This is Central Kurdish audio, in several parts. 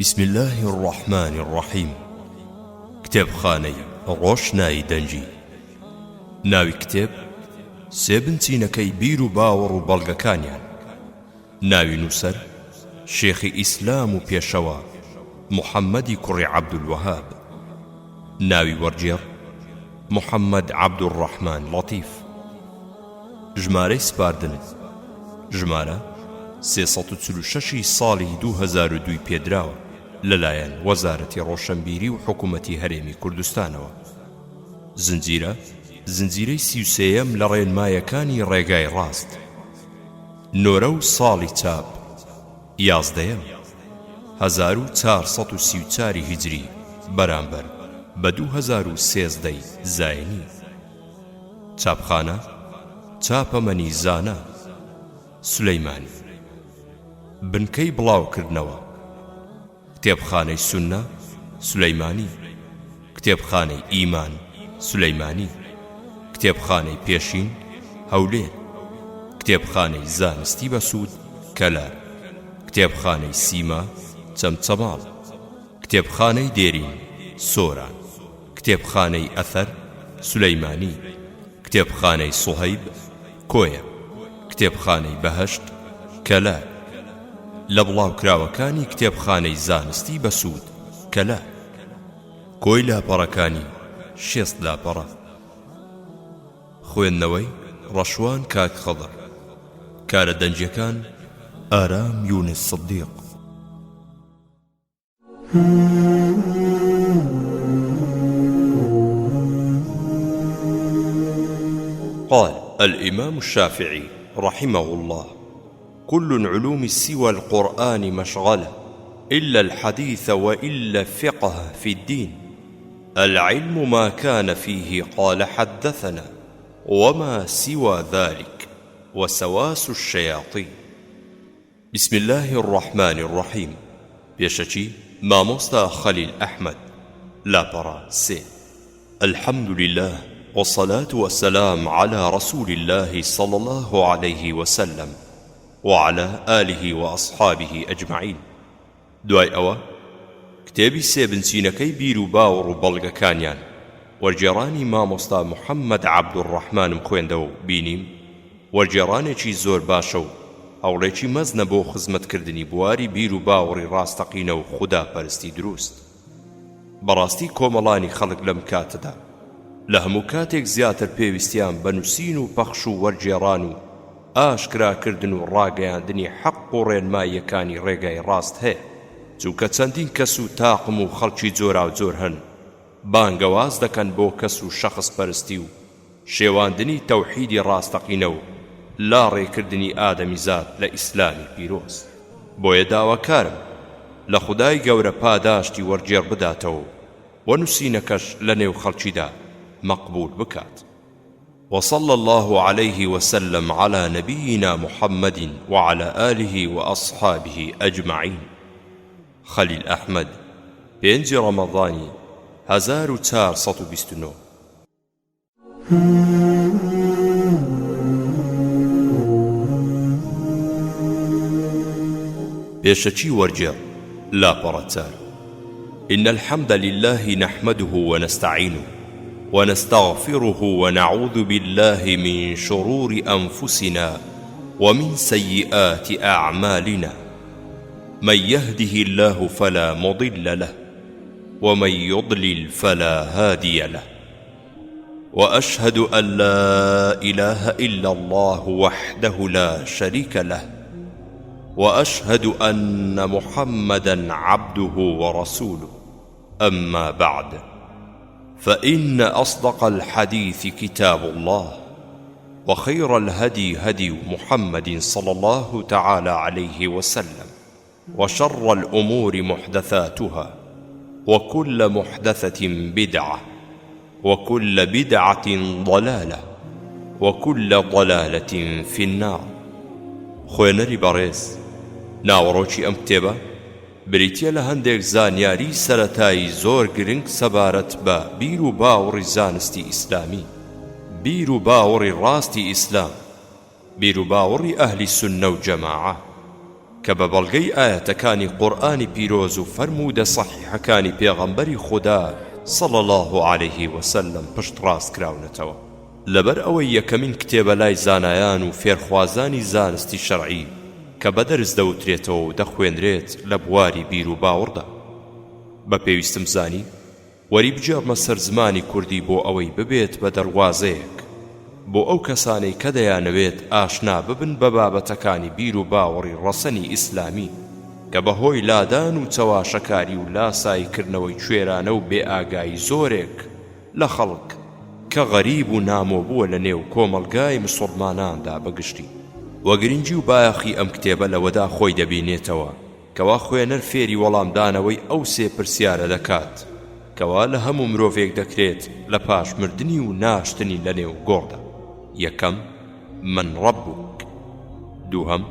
بسم الله الرحمن الرحيم. كتاب خاني ڕۆشنایی دەنجی. ناوی کتێب سێبنچینەکەی بیر و باوەڕ و بەڵگەکانیان. ناوی نووسەر شێخی ئیسلام و پێشەوە محەممەدی کوڕی عەبدولوەهاب. ناوی وەرجێڕ محەممەد عەبدوڕەحمان لەطیف. ژمارەی سپاردن ژمارە 346 ساڵی 2002 پێدراوە لەلایەن وەزارەتی ڕۆشنبیری و حکوومەتی هەرێمی کوردستانەوە. زنجیرەی 33ەم لە ڕێنمایەکانی ڕێگای ڕاست. نۆرە و ساڵی چاپ 11ەم 1434 هیجری بەرامبەر بە 2013 زاینی. چاپخانە چاپەمەنی زانە سولەیمانی. بنکەی بڵاوکردنەوە کتێبخانەی سونە سولەیمانی، کتێبخانەی ئیمان سولەیمانی، کتێبخانەی پێشین هەولێر، کتێبخانەی زانستی بەسوود کەلار، کتێبخانەی سیما چەمچەماڵ، کتێبخانەی دێرین سۆران، کتێبخانەی ئەثەر سولەیمانی، کتێبخانەی سوهەیب کۆیە، کتێبخانەی بەهەشت کەلار. لە بڵاوکراوەکانی کتێبخانەی زانستی بەسوود کەلار. کۆی لاپەڕەکانی 6 لاپەڕە. خوێندنەوەی ڕەشوان کاک خەڵەر. کارە دەنجیەکان ئارام یونس سدیق. قال الإمام الشافعي رحمه الله: كل العلوم سوى القرآن مشغلة إلا الحديث وإلا الفقه في الدين. العلم ما كان فيه قال حدثنا وما سوى ذلك وسواس الشياطين. بسم الله الرحمن الرحيم. بيشتي ماموستا خليل أحمد لا سي. الحمد لله والصلاة والسلام على رسول الله صلى الله عليه وسلم وعلى آله وأصحابه أجمعين. دوای ئەوە کتێبی سێبنچینەکەی بیر و باوەڕ و بەڵگەکانیان وەرجێڕانی مامۆستا محەممەد عەبدوڕەحمانم خوێندە و بینیم وەرجێڕانێکی زۆر باشە و هەوڵێکی مەزنە بۆ خزمەتکردنی بواری بیر و باوەڕی ڕاستەقینە و خوداپەرستی دروست. بەڕاستی کۆمەڵانی خەڵک لەم کاتەدا لە هەموو کاتێک زیاتر پێویستیان بە نووسین و پەخش و وەرجێڕان و ئاشکراکردن و ڕاگەیاندنی حەق و ڕێنماییەکانی ڕێگای ڕاست هەیە. چونکە چەندین کەس و تاقم و خەڵکی جۆرا و جۆر هەن بانگەواز دەکەن بۆ کەس و شەخص پەرستی و شێواندنی تەوحیدی ڕاستەقینە و لا ڕێکردنی ئادەمیزاد لە ئیسلامی پیرۆز. بۆیە داواکارم لە خودای گەورە پاداشتی وەرجێڕ بداتەوە و نووسینەکەش لە نێو خەڵکیدا مەقبول بکات. وصلى الله عليه وسلم على نبينا محمد وعلى آله وأصحابه أجمعين. خليل أحمد 5 رمضاني 1429. بێشەچی وەرجێڕ لاپەڕەچار. إن الحمد لله نحمده ونستعينه ونستغفره ونعوذ بالله من شرور أنفسنا ومن سيئات أعمالنا. من يهده الله فلا مضل له ومن يضلل فلا هادي له. وأشهد أن لا إله إلا الله وحده لا شريك له وأشهد أن محمدا عبده ورسوله. أما بعد، فإن أصدق الحديث كتاب الله، وخير الهدي هدي محمد صلى الله تعالى عليه وسلم، وشر الأمور محدثاتها، وكل محدثة بدعة، وكل بدعة ضلالة، وكل ضلالة في النار. خوێنەری بەڕێز، ناوەڕۆکی ئەم کتێبە بریتیە لە هەندێک زانیاری سەرەتایی زۆر گرنگ سەبارەت بە بیر و باوەڕی زانستی ئیسلامی، بیر و باوەڕی ڕاستی ئیسلام، بیر و باوەڕی ئەهلی سونە و جەماعە، کە بە بەڵگەی ئاەتەکانی قورئانی پیرۆز و فەرموودە سەحیحەکانی پێغەمبەری خودا صلى الله عليه وسلم پشت ڕاست کراونەتەوە. لەبەر ئەوەی یەکەمین کتێبە لای زانایان و فێرخوازانی زانستی شەرعی کە بەدەرز دەوترێتەوە و دەخوێنرێت لە بواری بیر و باوەڕدا. بە پێویستم زانی وەری بجێڕمە سەر زمانی کوردی بۆ ئەوەی ببێت بە دەڕوازەیەک بۆ ئەو کەسانەی کە دەیانەوێت ئاشنا ببن بە بابەتەکانی بیر و باوەڕی ڕەسەنی ئیسلامی کە بەهۆی لادان و چەواشەکاری و لاسایکردنەوەی کوێرانە و بێ ئاگایی زۆرێک لە خەڵک کە غەریب و نامۆبووە لە نێو کۆمەڵگای مسڵماناندا بەگشتی. وەگرنگی و بایەخی ئەم کتێبە لەوەدا خۆی دەبینێتەوە کەوا خوێنەر فێری وەڵامدانەوەی ئەو سێ پرسیارە دەکات کەوا لە هەموو مرۆڤێک دەکرێت لە پاش مردنی و ناشتنی لە نێو گۆڕدا. یەکەم من ڕەبوک، دووهەم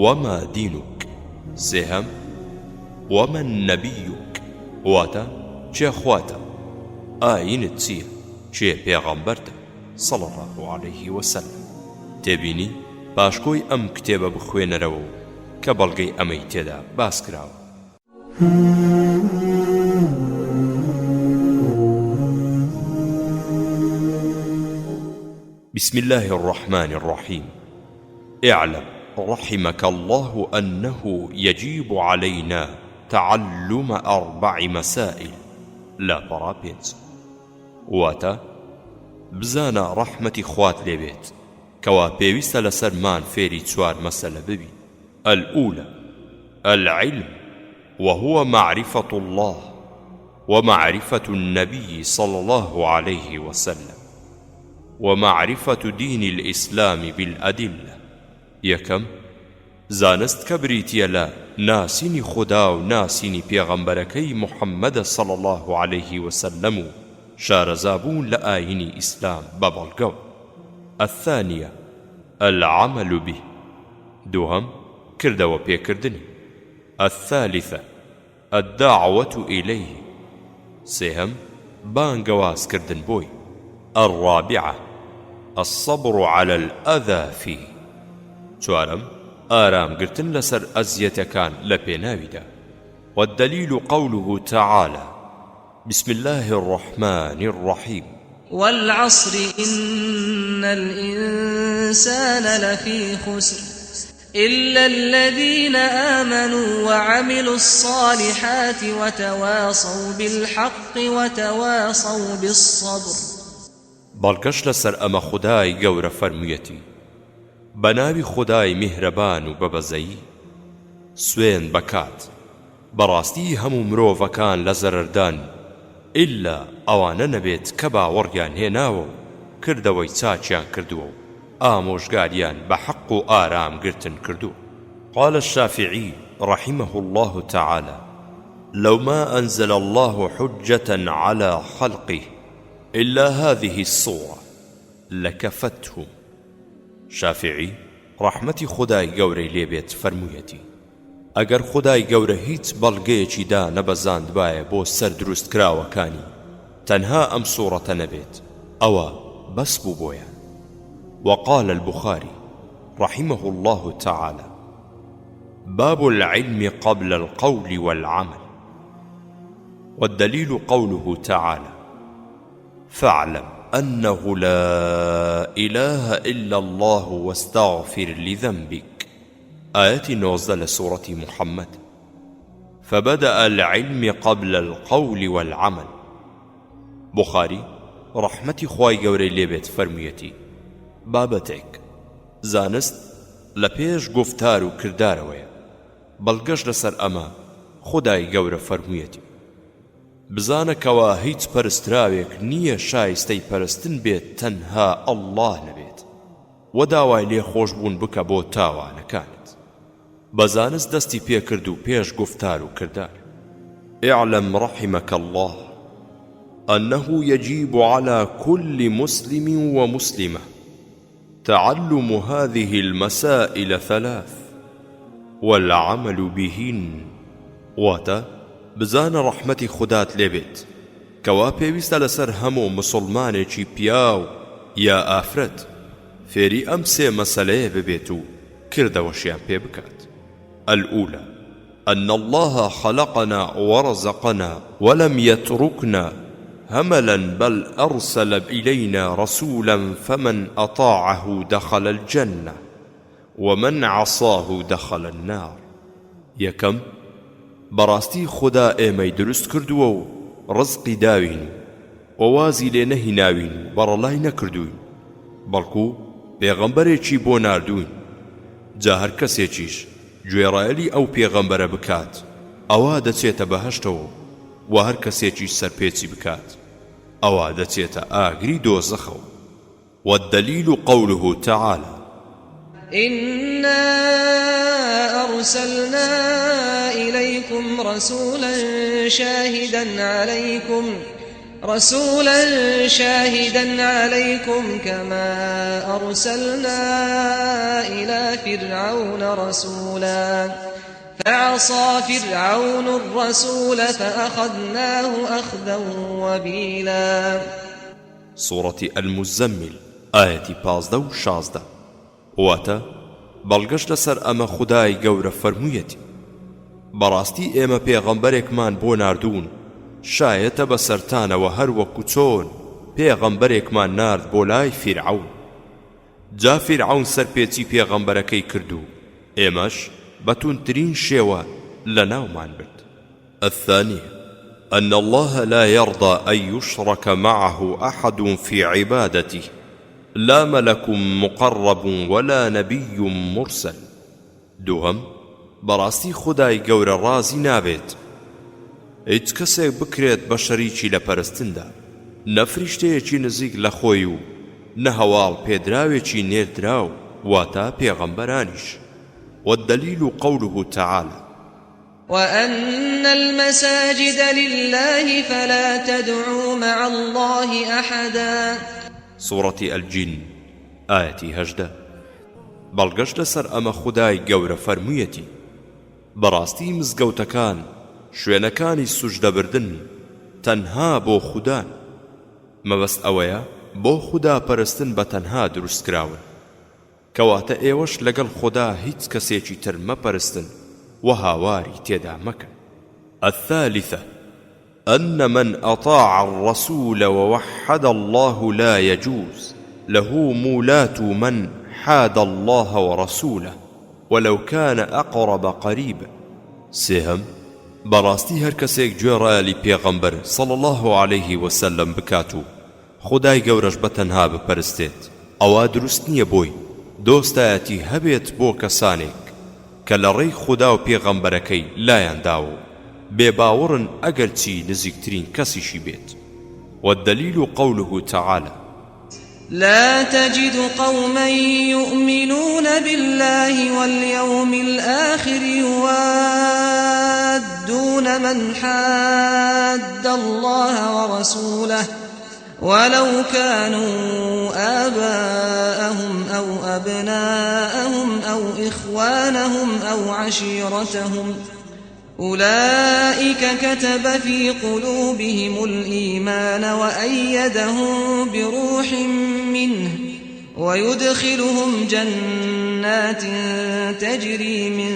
وەما دینوک، سێهەم وەمن نەبیوک، واتە چێ خواتە، ئاینت چییە، چێ پێغەمبەرتە صلی الله عليه وسلم. تێبینی پاشکۆی ئەم کتێبە بخوێنەرەوە کە بەڵگەی ئەمەی تێدا باس کراوە. بسم الله الرحمن الرحيم. اعلم رحمك الله أنه يجب علينا تعلم 4 مسائل لا برابينز. واتا بزانا رحمة خوات لبيت كوا بيويست لسرمان فيري 4 مسألة ببي. الأولى العلم وهو معرفة الله ومعرفة النبي صلى الله عليه وسلم ومعرفة دين الإسلام بالأدلة. يكم زانست كبريتي لا ناسيني خدا و ناسيني پیغمبركي محمد صلى الله عليه وسلم شارزابون لآيني إسلام ببالقو. الثانية العمل به، دوهم كرد وبيكردني. الثالثة الدعوة إليه، سهم بانقواز كردن بوي. الرابعة الصبر على الأذى فيه، چوارم آرام قرتن لسر أزيتكان لبيناويدا. والدليل قوله تعالى بسم الله الرحمن الرحيم والعصر إن الإنسان لفي خسر إلا الذين آمنوا وعملوا الصالحات وتواصوا بالحق وتواصوا بالصبر. بەڵگەشت لەسەر ئەمە خودای گەورە فەرموویەتی بەناوی خودای میهرەبان و بەبەزەیی سوێن بەکات بەڕاستی هەموو مرۆڤەکان لە زەرەردان ئیلا ئەوانە نەبێت کە باوەڕیان هێناوە و کردەوەی چاچیان کردووە و ئامۆژگاریان بە حەق و ئارام گرتن کردووە. قال الشافعي رحمه الله تعالى لو ما أنزل الله حجة على خلقه إلا هذه الصورة لكفتهم. شافعي رحمتي خداي گەورەی لێبێت فەرموویەتی ئەگەر خدای گەورە هیچ بەڵگەیەکی دا نەبەزاندبایە بۆ سەر دروست کراوەکانی تەنها ئەم سوورەتە نەبێت ئەوە بەس بوو بۆیان. وقال البخاري رحمه الله تعالى باب العلم قبل القول والعمل. والدليل قوله تعالى فاعلم أنه لا إله إلا الله واستغفر لذنبك، آية نوزل سورة محمد. فبدأ العلم قبل القول والعمل. بخاري رحمتي خواي گەورەی لێبێت فەرموویەتی بابەتێک زانست لە پێش گفتار و کردارەوەیە. بەڵگەشت لەسەر ئەمە خودای گەورە فەرموویەتی بزانەکەوە هیچ پەرستراوێک نییە شایستەی پەرستن بێت تەنها ئەڵڵاه نەبێت و داوای لێ خۆشبوون بکە بۆ تاوانەکانت. بەزانست دەستی پێکرد و پێش گفتار و کردار. اعلم رحمك الله أنه يجب على كل مسلم ومسلمة تعلم هذه المسائل 3 والعمل بهن. واتا بزان رحمتي خدات لێبێت کەوا پێویستە لەسەر هەموو مسلمانێکی پیاو یا ئافرەت فێری ئەم 3 مەسەلەیە ببێت و کردەوەشیان پێ بکات. الأولى أن الله خلقنا ورزقنا ولم يتركنا هملا، بل أرسل إلينا رسولا فمن أطاعه دخل الجنة ومن عصاه دخل النار. یەکەم، بەڕاستی خوددا ئێمەی دروست کردووە و ڕزقی داوین و وازی لێ نەهیناوین و بەڕەڵای نەکردوین، بەڵکو پێغەمبەرێکی بۆ ناردوین. جا هەر کەسێکیش گوێڕایەلی ئەو پێغەمبەرە بکات ئەوە دەچێتە بەهەشتەوە، و هەر کەسێکیش سەرپێچی بکات ئەوە دەچێتە ئاگری دۆزەخەوە. والدليل قوله تعالى: إنا أرسلنا إليكم رسولا شاهدا عليكم كما أرسلنا إلى فرعون رسولا فعصى فرعون الرسول فأخذناه أخذا وبيلا. سورة المزمل آية 15 و 16. واتە بەڵگەشت لەسەر ئەمە خودای گەورە فەرموویەتی: بەڕاستی ئێمە پێغەمبەرێکمان بۆ ناردوون، شایەتە بەسەرتانەوە هەر وەکو چۆن پێغەمبەرێکمان نارد بۆ لای فیرعەون. جا فیرعەون سەرپێچی پێغەمبەرەکەی کردو، ئێمەش بەتونترین شێوە لەناومان برد. الثانية أن الله لا يرضى أن يشرك معه أحد في عبادته، لا ملك مقرب ولا نبي مرسل. دوهم، بەڕاستی خودای گەورە ڕازی نابێت هیچ کەسێک بکرێت بە شەریکی لە پەرستندا، نە فریشتەیەکی نزیک لە خۆی و نە هەواڵ پێدراوێکی نێردراو، واتە پێغەمبەرانیش. والدليل قوله تعالى: وأن المساجد لله فلا تدعوا مع الله أحدا. سورة الجن آية 18. بەڵگەشت لەسەر ئەمە خودای گەورە فەرموویەتی: بەڕاستی مزگەوتەکان شوێنەکانی سوژدەبردن تەنها بۆ خودان، مەبەست ئەوەیە بۆ خوددا پەرستن بە تەنها دروست کراون، کەواتە ئێوەش لەگەڵ خوددا هیچ کەسێکی تر مەپەرستن و هاواری تێدا مەکەن. الثالثة أن من أطاع الرسول ووحد الله لا يجوز له مولاة من حاد الله ورسوله ولو كان أقرب قريب. سهم، بەڕاستی هەر کەسێک گوێڕایەلی پێغەمبەر صلى الله عليه وسلم بکات و خودای گەورەش بەتەنها بپەرستێت، ئەوە دروست نییە بۆی دۆستایەتی هەبێت بۆ کەسانێک کە لە ڕێی خوددا و پێغەمبەرەکەی لایانداوە بێباوەڕن ئەگەرچی نزیکترین کەسیشی بێت. والدليل قوله تعالى: لا تجد قوما يؤمنون بالله واليوم الآخر يوادون من حاد الله ورسوله ولو كانوا آباءهم أو أبناءهم أو إخوانهم أو عشيرتهم أولئك كتب في قلوبهم الإيمان وأيدهم بروح منه ويدخلهم جنات تجري من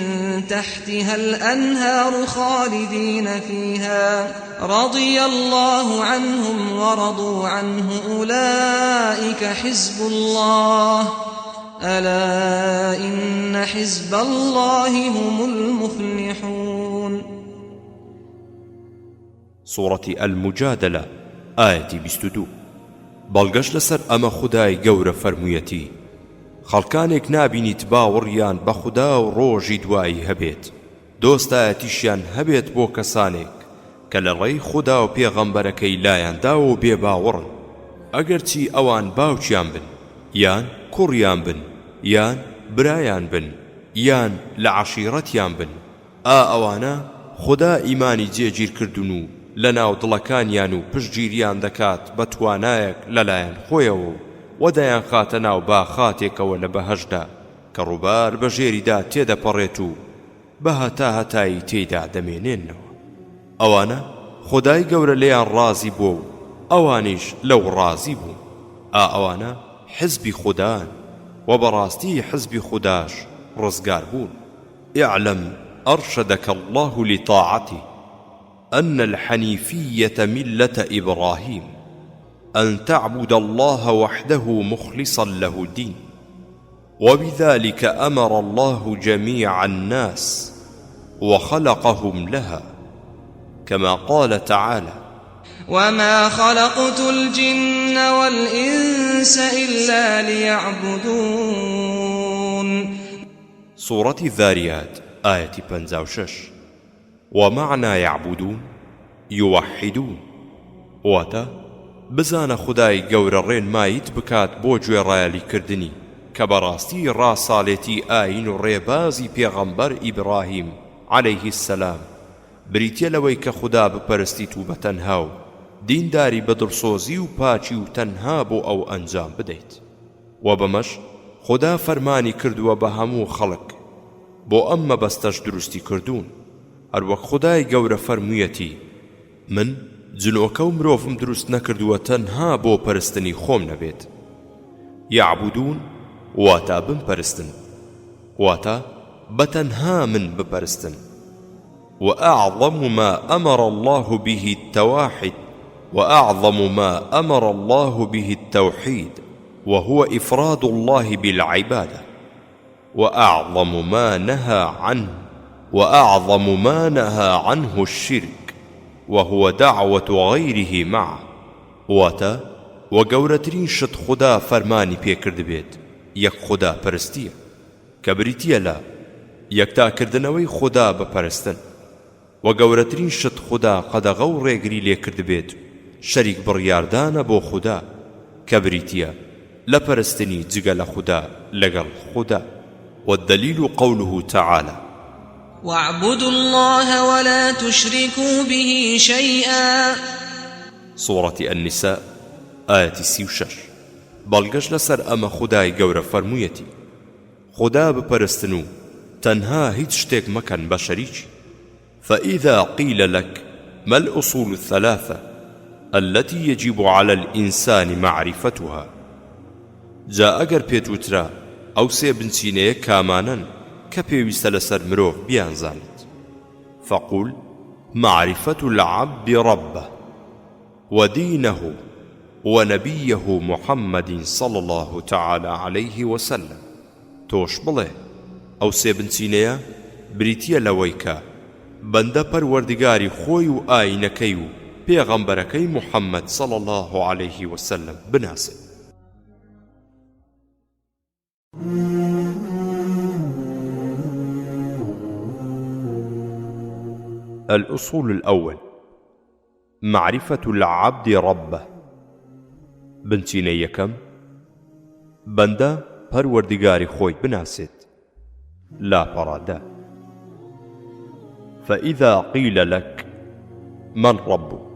تحتها الأنهار خالدين فيها رضي الله عنهم ورضوا عنه أولئك حزب الله ألا إن حزب الله هم المفلحون. سورة المجادلة آية 22. بەڵگەشت لەسەر ئەمە خودای گەورە فەرموویەتی: خەڵکانێک نابینیت باوەڕیان بە خوددا و ڕۆژی دوایی هەبێت، دۆستایەتیشیان هەبێت بۆ کەسانێک کە لە ڕێی خوددا و پێغەمبەرەکەی لایانداوە و بێباوەڕن، ئەگەرچی ئەوان باوکیان بن یان کوڕیان بن یان برایان بن یان لە عەشیرەتیان بن، ئەوانە خوددا ئیمانی جێگیر کردن و لە ناو دڵەکانیان و پشتگیریان دەکات بە توانایەک لەلایەن خۆیەوە و دەیان خاتە ناو باخاتێکەوە لە بەهەشدا کە ڕووبار بە ژێریدا تێدەپەڕێت و بە هەتایی تێیدا دەمێنێنەوە. ئەوانە خودای گەورە لێیان ڕازی بووە و ئەوانیش لەو ڕازی بوون. ئەوانە حزبی خوددان و بەڕاستی حزبی خودداش ڕزگار بوون. اعلم أرشدك الله لطاعته أن الحنيفية ملة إبراهيم، أن تعبد الله وحده مخلصا له الدين، وبذلك أمر الله جميع الناس وخلقهم لها، كما قال تعالى: وما خلقت الجن والإنس إلا ليعبدون. سورة الذاريات آية 56. ومعنى يعبدون يوحدون، واتا بزانە خودای گەورە ڕێنماییت بکات بۆ گوێڕایەلیکردنی کە بەڕاستی ڕاساڵێتی ئاین و ڕێبازی پێغەمبەر ئیبراهیم عەلەیهی السەلام بریتیە لەوەی کە خوددا بپەرستیت و بەتەنها و دینداری بەدڵسۆزی و پاچی و تەنها بۆ ئەو ئەنجام بدەیت. و بەمەش خوددا فەرمانی کردووە بە هەموو خەڵک بۆ ئەم مەبەستەش دروستی کردوون، هەروەک خودای گەورە فەرموویەتی: من جنۆکە و مرۆڤم دروست نەکردووە تەنها بۆ پەرستنی خۆم نەبێت. یعبودون واتا بمپەرستن، واتا بەتەنها من بپەرستن. وأعظم ما أمر الله به التواحد، وأعظم ما أمر الله به التوحيد، وهو إفراد الله بالعبادة، وأعظم ما نهى عنه الشرك، وهو دعوة غيره معه. واتا وگەورەترین شت خدا فەرمانی پێکرد بێت یەک خدا پەرستیە کە بریتیە لە یەکتاکردنەوەی خدا بپەرستن، و گەورەترین شت خدا قەدەغە و ڕێگری لێکرد بێت شەریک بڕیاردانە بۆ خدا کە بریتیە لە پەرستنی جگە لە خدا لەگەڵ خدا. والدليل قوله تعالى: واعبدوا الله ولا تشركوا به شيئا. سورة النساء آية 36. بەڵگەش لەسەر ئەمە خودای گەورە فەرموویەتی: خدا بپەرستن و تەنها هیچ شتێک مەکەن بە شەریکی. فإذا قيل لك ما الأصول الثلاثة التي يجب على الإنسان معرفتها، جا ئەگەر پێت وترا ئەو سێ بنچینەیە کامانن کە پێویستە لەسەر مرۆڤ بیانزانێت، فقل: معرفة العبد ربه ودينه ونبيه محمد صلى الله تعالى عليه وسلم. تۆش بڵێ ئەو سێ بنچینەیە بریتیە لەوەی کە بەندە پەروەردگاری خۆی و ئاینەکەی و پێغەمبەرەکەی محەممەد صلى الله عليه وسلم بناسێت. الأصول الأول: معرفة العبد ربه. بنچینە یەکەم، بەندە پەروەردگاری خۆی بناسێت لاپەڕادا. فإذا قيل لك من ربك،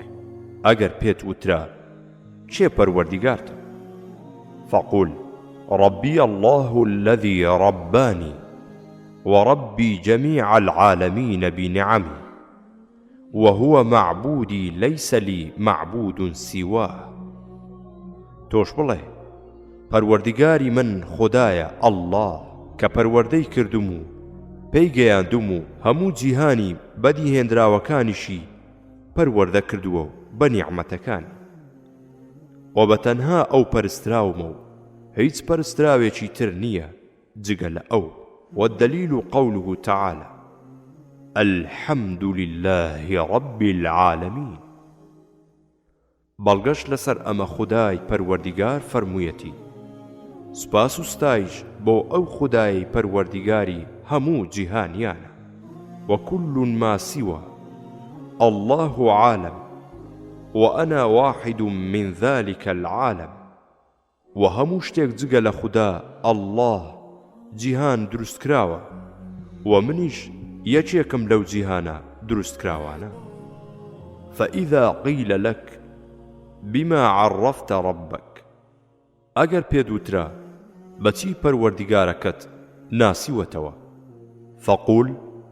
ئەگەر پێت وترا چێ پەروەردگارتە، فقل: ربي الله الذي رباني وربي جميع العالمين بنعمه، وهو معبودي ليس لي معبود سواه. تۆش بڵێ پەروەردگاری من خودایە ئەڵڵاه کە پەروەردەی کردم و پێی گەیاندوم و هەموو جیهانی بەدیهێنراوەکانیشی پەروەردە کردووە و بە نیعمەتەکانی، و بەتەنها ئەو پەرستراومە و هیچ پەرستراوێکی تر نییە جگە لە ئەو. والدليل قوله تعالى: الحمد لله رب العالمين. بەڵگەش لەسەر ئەمە خودای پەروەردگار فەرموویەتی: سوپاس و ستایش بۆ ئەو خودای پەروەردگاری هەموو جیهانیانە، وكل ما سوى الله عالم وأنا واحد من ذلك العالم. وهەموو شتێک جگە لە خوددا ئەڵڵاه جیهان دروست کراوە، و منیش یەکێکم لەو جیهانە دروست کراوانە. فإذا قيل لك بما عرفت ربك، ئەگەر پێت وترا بەچی پەروەردگارەکەت ناسیوەتەوە، فقل: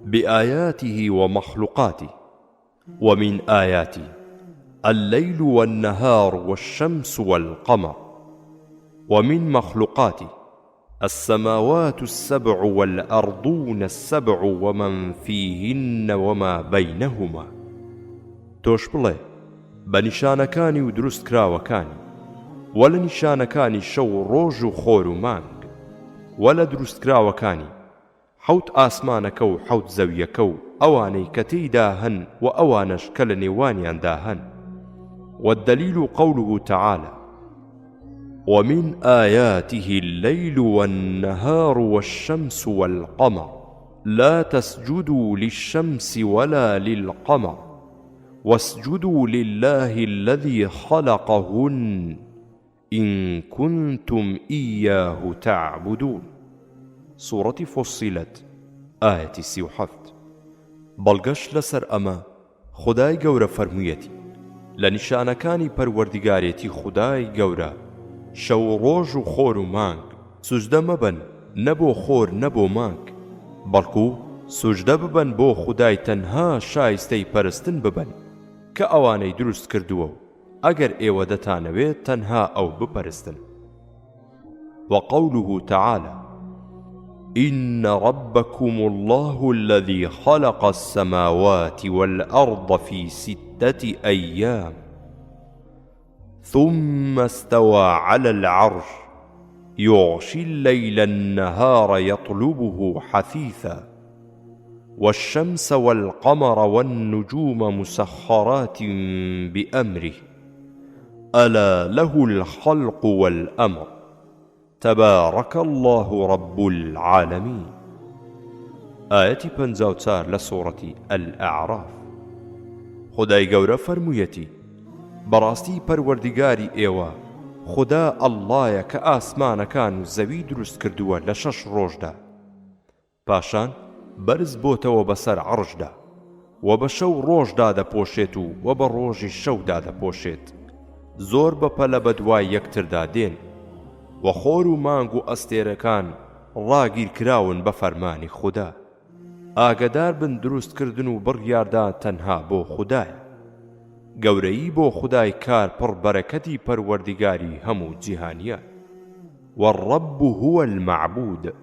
بآياته ومخلوقاته، ومن آياته الليل والنهار والشمس والقمر، ومن مخلوقاته السماوات السبع والأرضون السبع ومن فيهن وما بينهما. تۆش بڵێ بە نیشانەکانی و دروست کراوەکانی وە لە نیشانەکانی شەو و ڕۆژ و خۆر و مانگ وە لە دروست کراوەکانی حەوت ئاسمانەکە و حەوت زەویەکە و ئەوانەی کە تێیدا هەن و ئەوانەش کە لە نێوانیاندا هەن. والدليل قوله تعالى: ومن آياته الليل والنهار والشمس والقمر لا تسجدوا للشمس ولا للقمر واسجدوا لله الذي خلقهن إن كنتم إياه تعبدون. سورة فصلت آية 37. بەڵگەش لەسەر ئەمە خودای گەورە فەرموویەتی لە نیشانەکانی پەروەردیگارێتی خودای گەورە شەو ڕۆژ و خۆر و مانگ سوجدە مەبەن نەبۆ خۆر نەبۆ مانگ، بەڵکو سوجدە ببەن بۆ خودای تەنها شایستەی پەرستن ببەن کە ئەوانەی دروست کردووە و ئەگەر ئێوە دەتانەوێت تەنها ئەو بپەرستن. وقوله تعالى: إن ربكم الله الذي خلق السماوات والأرض في 6 أيام ثم استوى على العرش يغشي الليل النهار يطلبه حثيثا والشمس والقمر والنجوم مسخرات بأمره ألا له الخلق والأمر تبارك الله رب العالمين. آية 54 لسورة الأعراف. خدای گەورە فەرموویەتی بەڕاستی پەروەردیگاری ئێوە خدا ئەڵڵایە کە ئاسمانەکان و زەوی دروست کردووە لە 6 ڕۆژدا، پاشان بەرز بۆتەوە بەسەر عەرشدا و بە شەو ڕۆژدا دەپۆشێت و بە ڕۆژی شەودا دەپۆشێت، زۆر بەپەلە بە دوای یەکتردا دێن و خۆر و مانگ و ئەستێرەکان ڕاگیر کراون بە فەرمانی خوددا. ئاگدار بن دروستکردن و بڕیاردان تەنها بۆ خوددایە. گەورەیی بۆ خودای کار پڕ بەرەکەتی پەروەردیگاری هەموو جیهانیە. والرب هو المعبود،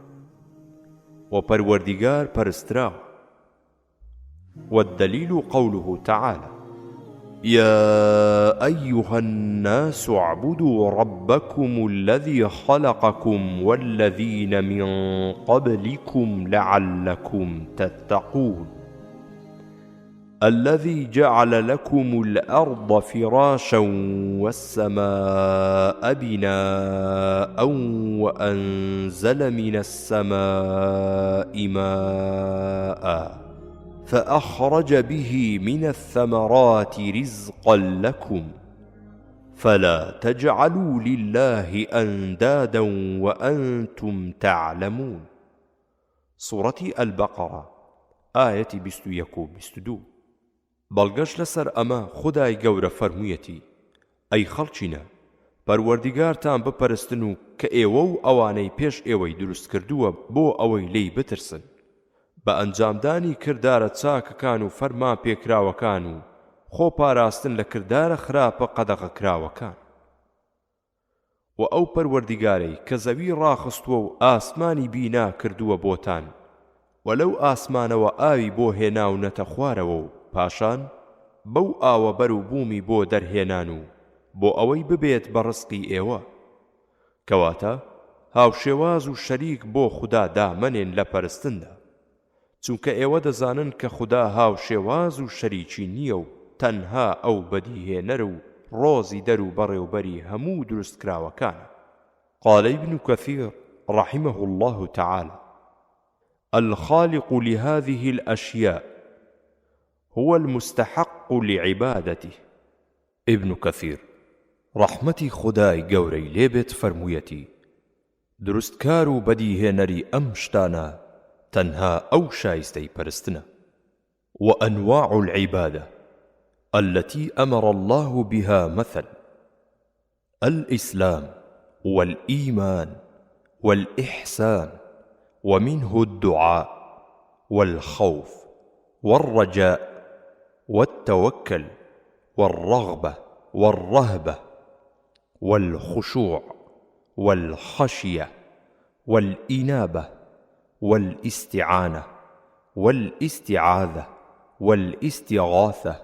و پەروەردیگار پەرستراوە. والدليل قوله تعالى: يا أيها الناس اعبدوا ربكم الذي خلقكم والذين من قبلكم لعلكم تتقون الذي جعل لكم الأرض فراشا والسماء بناء وأنزل من السماء ماء فأخرج به من الثمرات رزقا لكم فلا تجعلوا لله أندادا وأنتم تعلمون. سورة البقرة آية 21-22. بەڵگەش لەسەر ئەمە خودای گەورە فەرموویەتی ئەی خەڵچینە پەروەردیگارتان بپەرستن و کە ئێوە و ئەوانەی پێش ئێوەی دروست کردووە بۆ ئەوەی لێی بترسن بە ئەنجامدانی کردارە چاکەکان و فەرمان پێکراوەکان و خۆ پاراستن لە کردارە خراپە قەدەغەکراوەکان. و ئەو پەروەردیگارەی کە زەوی ڕاخستووە و ئاسمانی بینا کردووە بۆتان و لەو ئاسمانەوە ئاوی بۆ هێناونەتە خوارەوە و پاشان بەو ئاوە بەر و بوومی بۆ دەرهێنان و بۆ ئەوەی ببێت بە ڕزقی ئێوە، کەواتە هاوشێواز و شەریک بۆ خوددا دامەنێن لە پەرستندا، چونکە ئێوە دەزانن کە خوددا هاوشێواز و شەریکی نییە و تەنها ئەو بەدیهێنەر و ڕۆزی دەر و بەڕێوبەری هەموو دروستکراوەکانە. قال ابن كثير رحمه الله تعالى: الخالق لهذه الأشياء هو المستحق لعبادته. ابن كثير رحمتي خدای گەورەی لێبێت فەرموویەتی دروستکار و بەدیهێنەری ئەم شتانە تەنها ئەو شایستەی پەرستنە. وأنواع العبادة التي أمر الله بها مثل الإسلام والإيمان والإحسان، ومنه الدعاء والخوف والرجاء والتوكل والرغبة والرهبة والخشوع والخشية والإنابة والاستعانة والاستعاذة والاستغاثة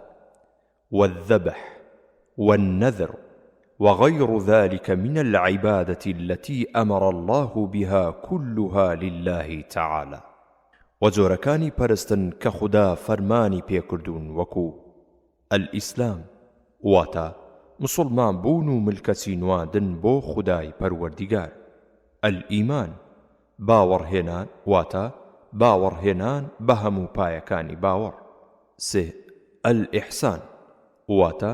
والذبح والنذر وغير ذلك من العبادة التي أمر الله بها كلها لله تعالى. وجۆرەکانی پەرستن کە خوددا فەرمانی پێکردوون وەکو الئیسلام واتە مسلمان بوون و ملکەتی نواندن بۆ خودای پەروەردیگار، الئیمان باوەڕهێنان واتە باوەڕهێنان بە هەموو پایەکانی باوەڕ، سێ الئیحسان واتە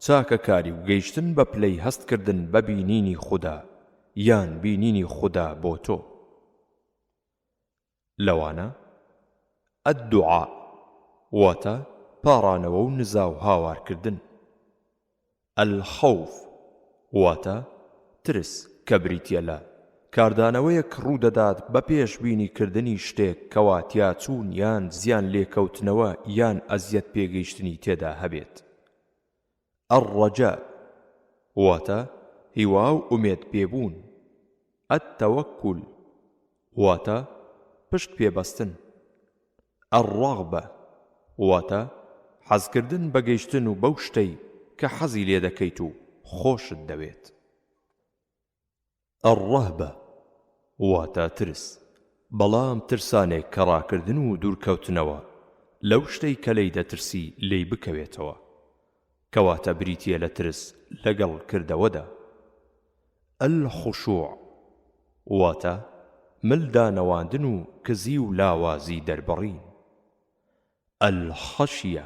چاکەکاری و گەیشتن بە پلەی هەستکردن بە بینینی خوددا یان بینینی خوددا بۆ تۆ. لەوانە الدعاء واتە پاڕانەوە و نزا و هاوارکردن، الخەوف واتە ترس کە بریتیە لە کاردانەوەیەک ڕوودەدات بە پێشبینیکردنی شتێک کەواتیا چوون یان زیان لێکەوتنەوە یان ئەزیەت پێگەیشتنی تێدا هەبێت. الرەجاء واتە هیوا و ئومێد پێبوون، التەوەکل واتە پشت پێبەستن، الرەغبە واتە حەزکردن بە گەیشتن و بەو شتەی کە حەزی لێ دەکەیت و خۆشت دەوێت. الرەهبە واتە ترس، بەڵام ترسانێک کە ڕاکردن و دوورکەوتنەوە لەو شتەی کە لێی دەترسی لێی بکەوێتەوە، کەواتە بریتیە لە ترس لەگەڵ کردەوەدا. الخشوع واتە ملدانەواندن و کزی و لاوازی دەربڕین. الخەشیە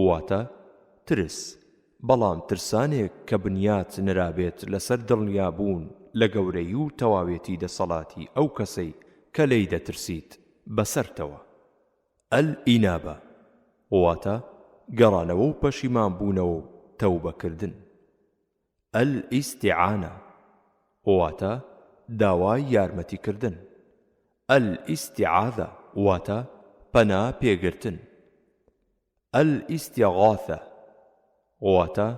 واتە ترس، بەڵام ترسانێک کە بنیات نرابێت لەسەر دڵنیابوون لە گەورەی و تەواوێتی دەسەڵاتی ئەو کەسەی کە لێی دەترسیت بەسەرتەوە. الئینابە واتە گەڕانەوە و پەشیمان بوونەوە و تەوبەکردن. الئیستیعانە واتە داوای یارمەتیکردن. الئیستیعاذە واتە پەنا پێگرتن. الئیستیغاثە واتە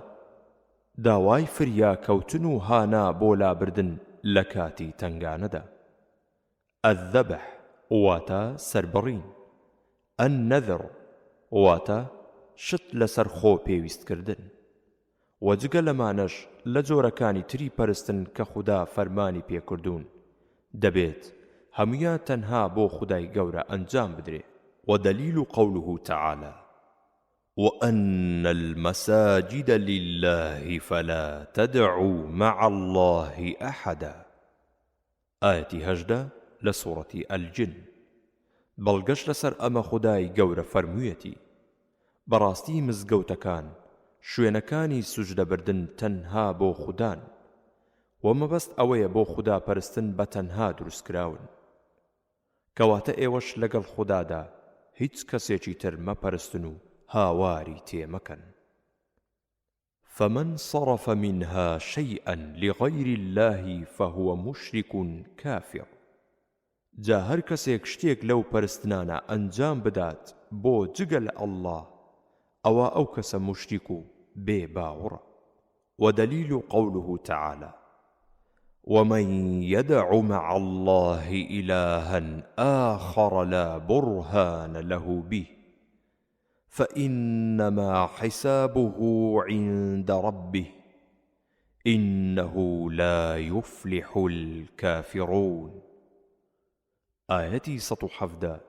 داوای فریاکەوتن و هانا بۆ لابردن لە کاتی تەنگانەدا. الذەبح واتە سەربڕین. النەذر واتە شت لەسەر خۆ پێویستکردن. و جگە لەمانەش لە جۆرەکانی تری پەرستن کە خوددا فەرمانی پێکردوون دەبێت هەمویان تەنها بۆ خودای گەورە ئەنجام بدرێ. ودليل قوله تعالى وأن المساجد لله فلا تدعوا مع الله أحدا. آية هجدة لسورة الجن. بەڵگەشت لەسەر ئەمە خودای گەورە فەرموویەتی بەڕاستی مزگەوتەکان شوێنەکانی سوجدەبردن تەنها بۆ خوددان و مەبەست ئەوەیە بۆ خوددا پەرستن بە تەنها دروستکراون، کەواتە ئێوەش لەگەڵ خوددادا هیچ کەسێکی تر مەپەرستن و هاواری تێمەکەن. فمن صرف منها شيئا لغير الله فهو مشرك كافر. جا هەر کەسێک شتێک لەو پەرستنانە ئەنجام بدات بۆ جگە لە ئەڵڵا ئەوە ئەو کەسە مشریک و بێ باوەڕە. ودليل قوله تعالى ومن يدع مع الله إلها آخر لا برهان له به فإنما حسابه عند ربه إنه لا يفلح الكافرون. آياتي 117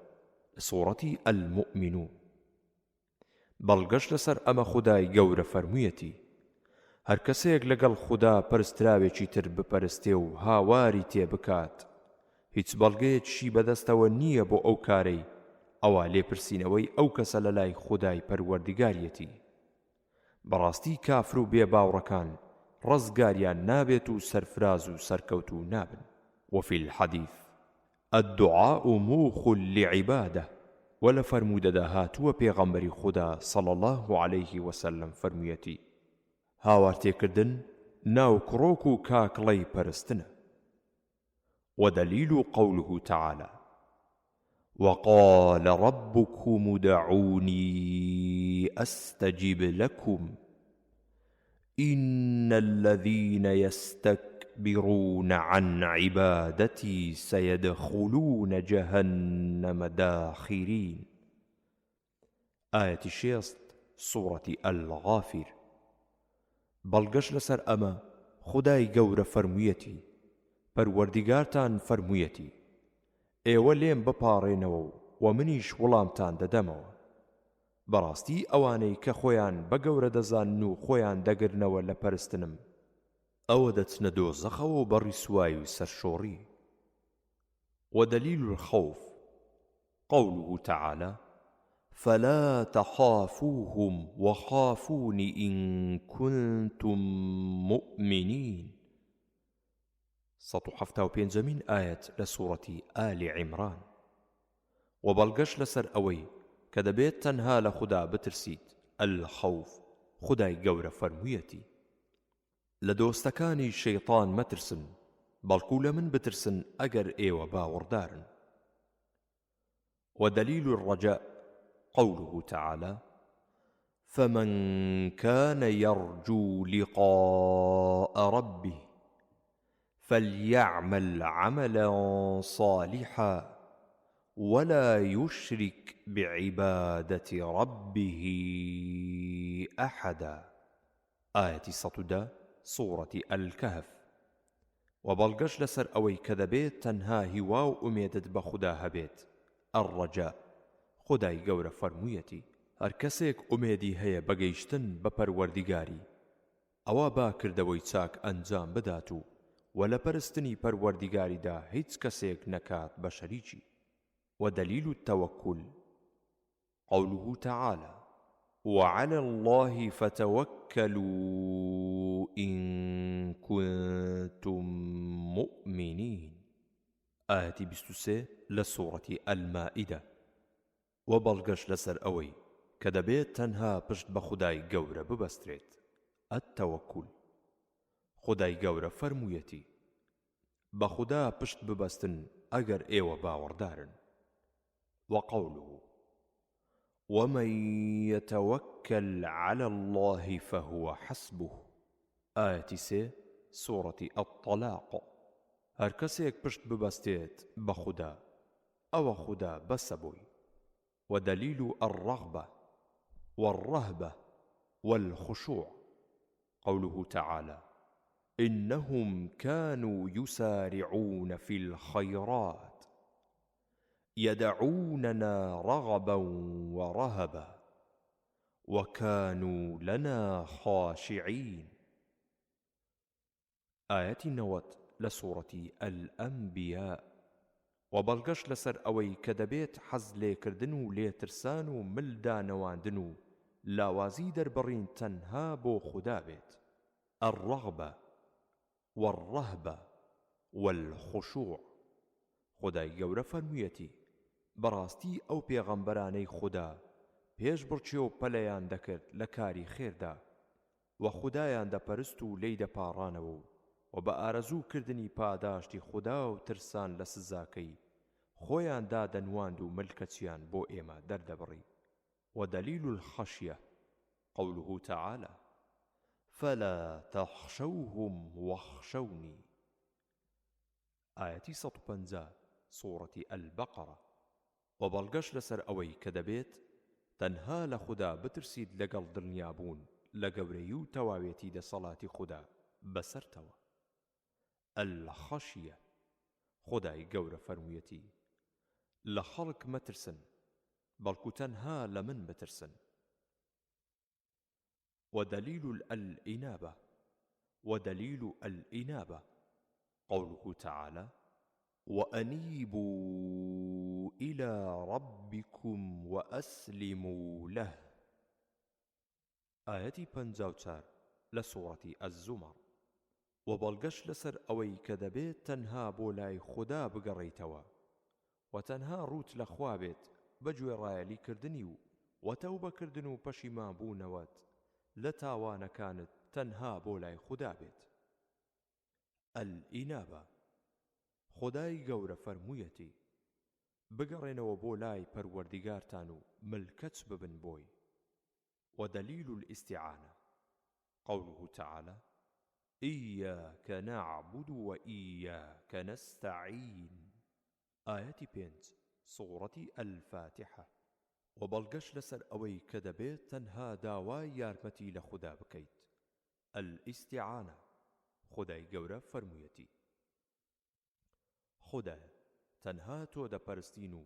سورة المؤمنون. بەڵگەشت لەسەر ئەمە خودای گەورە فەرموویەتی هەر کەسێک لەگەڵ خوددا پەرستراوێکی تر بپەرستێ و هاواری تێ بکات هیچ بەڵگەیەکیشی بەدەستەوە نییە بۆ ئەو کارەی ئەوە لێپرسینەوەی ئەو کەسە لە لای خودای پەروەردیگاریەتی. بەڕاستی کافر و بێ باوڕەکان ڕزگاریان نابێت و سەرفراز و سەرکەوت و نابن. وفي الحديث الدعاء موخ لعبادة. ولا فرمودەدا هاتووە پێغەمبەری خوددا صلى الله عليه وسلم فەرموویەتی هاوارتێکردن ناو کڕۆک و کاکڵەی پەرستنە. ودليل قوله تعالى وقال ربكم ادعوني أستجب لكم إن الذين يستكبرون عن عبادتي سيدخلون جهنم داخرين. آية 6 سورة الغافر. بەڵگەش لەسەر ئەمە خودای گەورە فەرموویەتی پەروەردیگارتان فەرموویەتی ئێوە لێم بپاڕێنەوە و منیش وەڵامتان دەدەمەوە. بەڕاستی ئەوانەی کە خۆیان بە گەورە دەزانن و خۆیان دەگرنەوە لە پەرستنم ئەوە دەچنە دۆزەخەوە و بەڕی سوای و سەرشۆڕی. ودليل الخوف قوله تعالى فلا تخافوهم وخافون إن كنتم مؤمنين. 175 آية لسورة آل عمران. وبلغش لسر أوي كدبيت تنها لخدا بترسيد الخوف خداي قور فرمويتي لدوستكاني شيطان مترسن بلكو لمن بترسن أجر إيوة باوردارن. ودليل الرجاء قوله تعالى فمن كان يرجو لقاء ربه فليعمل عملا صالحا ولا يشرك بعبادة ربه أحدا. آية 100 سورة الكهف. وبلغش لسر أوي كذبيت تنها هواو أميدت بخدا هبيت الرجاء خدای گەورە فەرموویەتی هەر کەسێک ئومێدی هەیە بەگەیشتن بە پەروەردیگاری ئەوە با کردەوەی چاک ئەنجام بدات و لە پەرستنی پەروەردیگاریدا هیچ کەسێک نەکات بە شەریکی. ودليل التوكل قوله تعالى وعلى الله فتوكلوا إن كنتم مؤمنين. آية 23 لسورة المائدة. وبلغش لسر أوي كدبيت تنها پشت بخداي گەورە ببەسترێت التوكل خداي گەورە فرموویەتی بخدا پشت ببەستن ئەگەر ئێوە باوەڕدارن. وقوله ومن يتوكل على الله فهو حسبه. آية 3 سورة الطلاق. هر کەسێک پشت ببەستێت بخدا ئەوە خدا بەسە بووی. ودليل الرغبة والرهبة والخشوع قوله تعالى إنهم كانوا يسارعون في الخيرات يدعوننا رغبا ورهبا وكانوا لنا خاشعين. آية 90 لسورة الأنبياء. وبەڵگەش لەسەر ئەوەی کە دەبێت حەز لێکردن و لێترسان و ملدانەواندن و لاوازی دەربڕین تەنها بۆ خوددا بێت. الرغبة والرهبة والخشوع. خدای گەورە فەرموویەتی بەڕاستی ئەو پێغەمبەرانەی خوددا پێش بڕچێ و پەلەیان دەکرد لە کاری خێردا و خوددایان دەپەرست و لێی دەپاڕانەوە و بە ئارەزووکردنی پاداشتی خوددا و ترسان لە سزاکەی خۆیان دادەنواند و ملکەچیان بۆ ئێمە دەردەبڕی. ودليل الخشية قوله تعالى فلا تخشوهم واخشوني. آية 150 سورة البقرة. وبەڵگەش لەسەر ئەوەی کە دەبێت تەنها لە خوددا بترسید لەگەڵ دڵنیابوون لە گەورەی و تەواوێتی دەسەڵاتی خوددا بەسەرتەوە. الخشية خدای گەورە فەرموویەتی لە خەڵک مەترسن بەڵکو تەنها لە من بترسن. ودليل الإنابة ودليل الإنابة قوله تعالى وأنيبوا إلى ربكم وأسلموا له. آية 54 لسورة الزمر. وبەڵگەش لەسەر ئەوەی کە دەبێت تەنها بۆ لای خوددا بگەڕێیتەوە و تەنها ڕوت لە خوا بێت بەگوێ ڕایەلیکردنی و تەوبەکردن و پەشیمانبوونەوەت لە تاوانەکانت تەنها بۆ لای خوددا بێت. الئینابە خدای گەورە فەرموویەتی بگەڕێنەوە بۆ لای پەروەردیگارتان و ملکەت ببن بۆی. ، و دلیل الاستیعانە قوله تعالى: إياك نعبد وإياك نستعين. آيەتی 5 سوورەتی الفاتحة. وبەڵگەش لەسەر ئەوەی کە دەبێت تەنها داوای یارمەتی لە خوددا بکەیت. الاستیعانە. خودای گەورە فەرموویەتی: خودایە، تەنها تۆ دەپەرستین و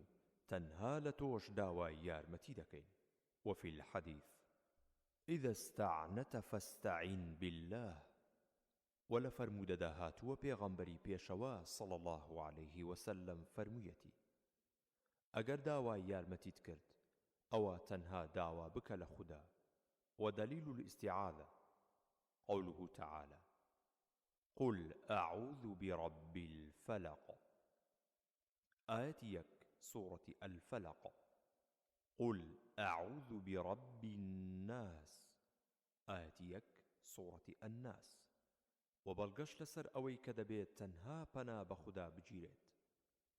تەنها لە تۆش داوای یارمەتی دەکەین. وفي الحديث: إذا استعنت فاستعن بالله. ولا فرمودەدا هاتووە پێغەمبەری پێشەوە صلى الله عليه وسلم فەرموویەتی: ئەگەر داوای یارمەتیت کرد ئەوە تەنها داوا بکە لە خوددا. ودليل الاستعاذة قوله تعالى: قل أعوذ برب الفلق. آية 1 سورة الفلق. قل أعوذ برب الناس. آية 1 سورة الناس. وبەڵگەش لەسەر ئەوەی کە دەبێت تەنها پەنا بە خوددا بگیرێت.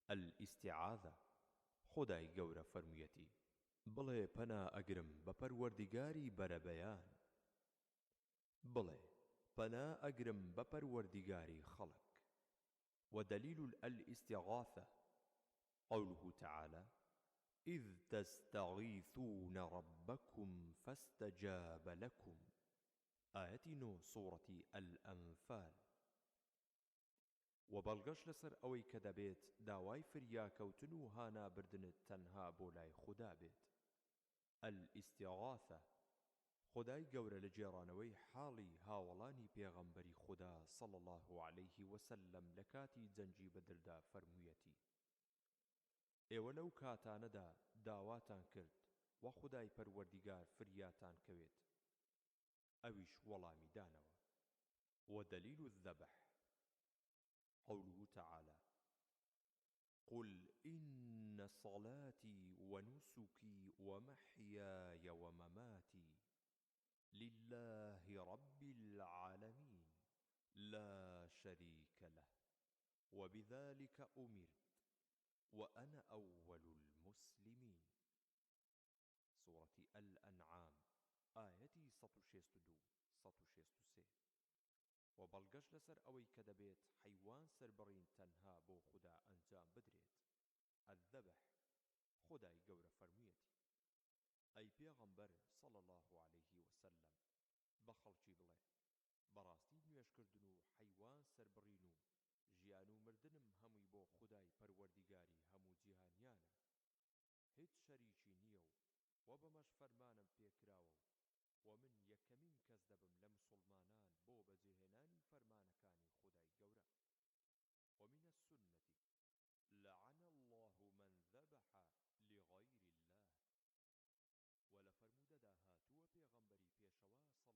الاستعاذة. خودای گەورە فەرموویەتی: بڵێ پەنا ئەگرم بە پەروەردیگاری بەرەبەیان. بڵێ پەنا ئەگرم بە پەروەردیگاری خەڵک. ودليل الاستغاثة قوله تعالى: إذ تستغيثون ربكم فاستجاب لكم. آية 9 سورة الأنفال. وبەڵگەش لەسەر ئەوەی کە دەبێت داوای فریاکەوتن و هانابردنت تەنها بۆ لای خوددا بێت. الاستغاثة. خدای گەورە لە جێڕانەوەی حاڵی هاوڵانی پێغەمبەری خوددا صلى الله عليه وسلم لە کاتی جەنگی بەدردا فەرموویەتی: ئێوە لەو کاتانەدا داواتان کرد و خودای پەروەردیگار فریاتان کەوێت، ئەویش وەڵامی دانەوە. ودليل الذبح قوله تعالى: قل إن صلاتي ونسكي ومحياي ومماتي لله رب العالمين لا شريك له وبذلك أمرت وأنا أول المسلمين. سورة الأنعام آية 162-163. وبەڵگەش لەسەر ئەوەی کە دەبێت حەیوان سەربڕین تەنها بۆ خوددا ئەنجام بدرێت. الذبح. خودای گەورە فەرموویەتی: ئەی پێغەمبەر صلى الله عليه وسلم، بە خەڵکی بڵێ بەڕاستی نوێشکردن و حەیوان سەربڕین و ژیان و مردنم هەمووی بۆ خودای پەروەردیگاری هەموو جیهانیانە، هیچ شەریکی نییە و بەمەش فەرمانم پێکراوە و من یەکەمین کەس دەبم لە مسلمانان بۆ بەجێهێنانی فەرمانەکانی خودای گەورە. ومن السنة لعن الله من ذبح لغير الله. ولا فرمودەدا هاتووە پێغەمبەری پێشەوە صلى الله عليه وسلم فەرموویەتی: لعنەتی خوددا لەو کەسەی کە حەیوان سەردەبڕێت بۆ غەیری خوددا.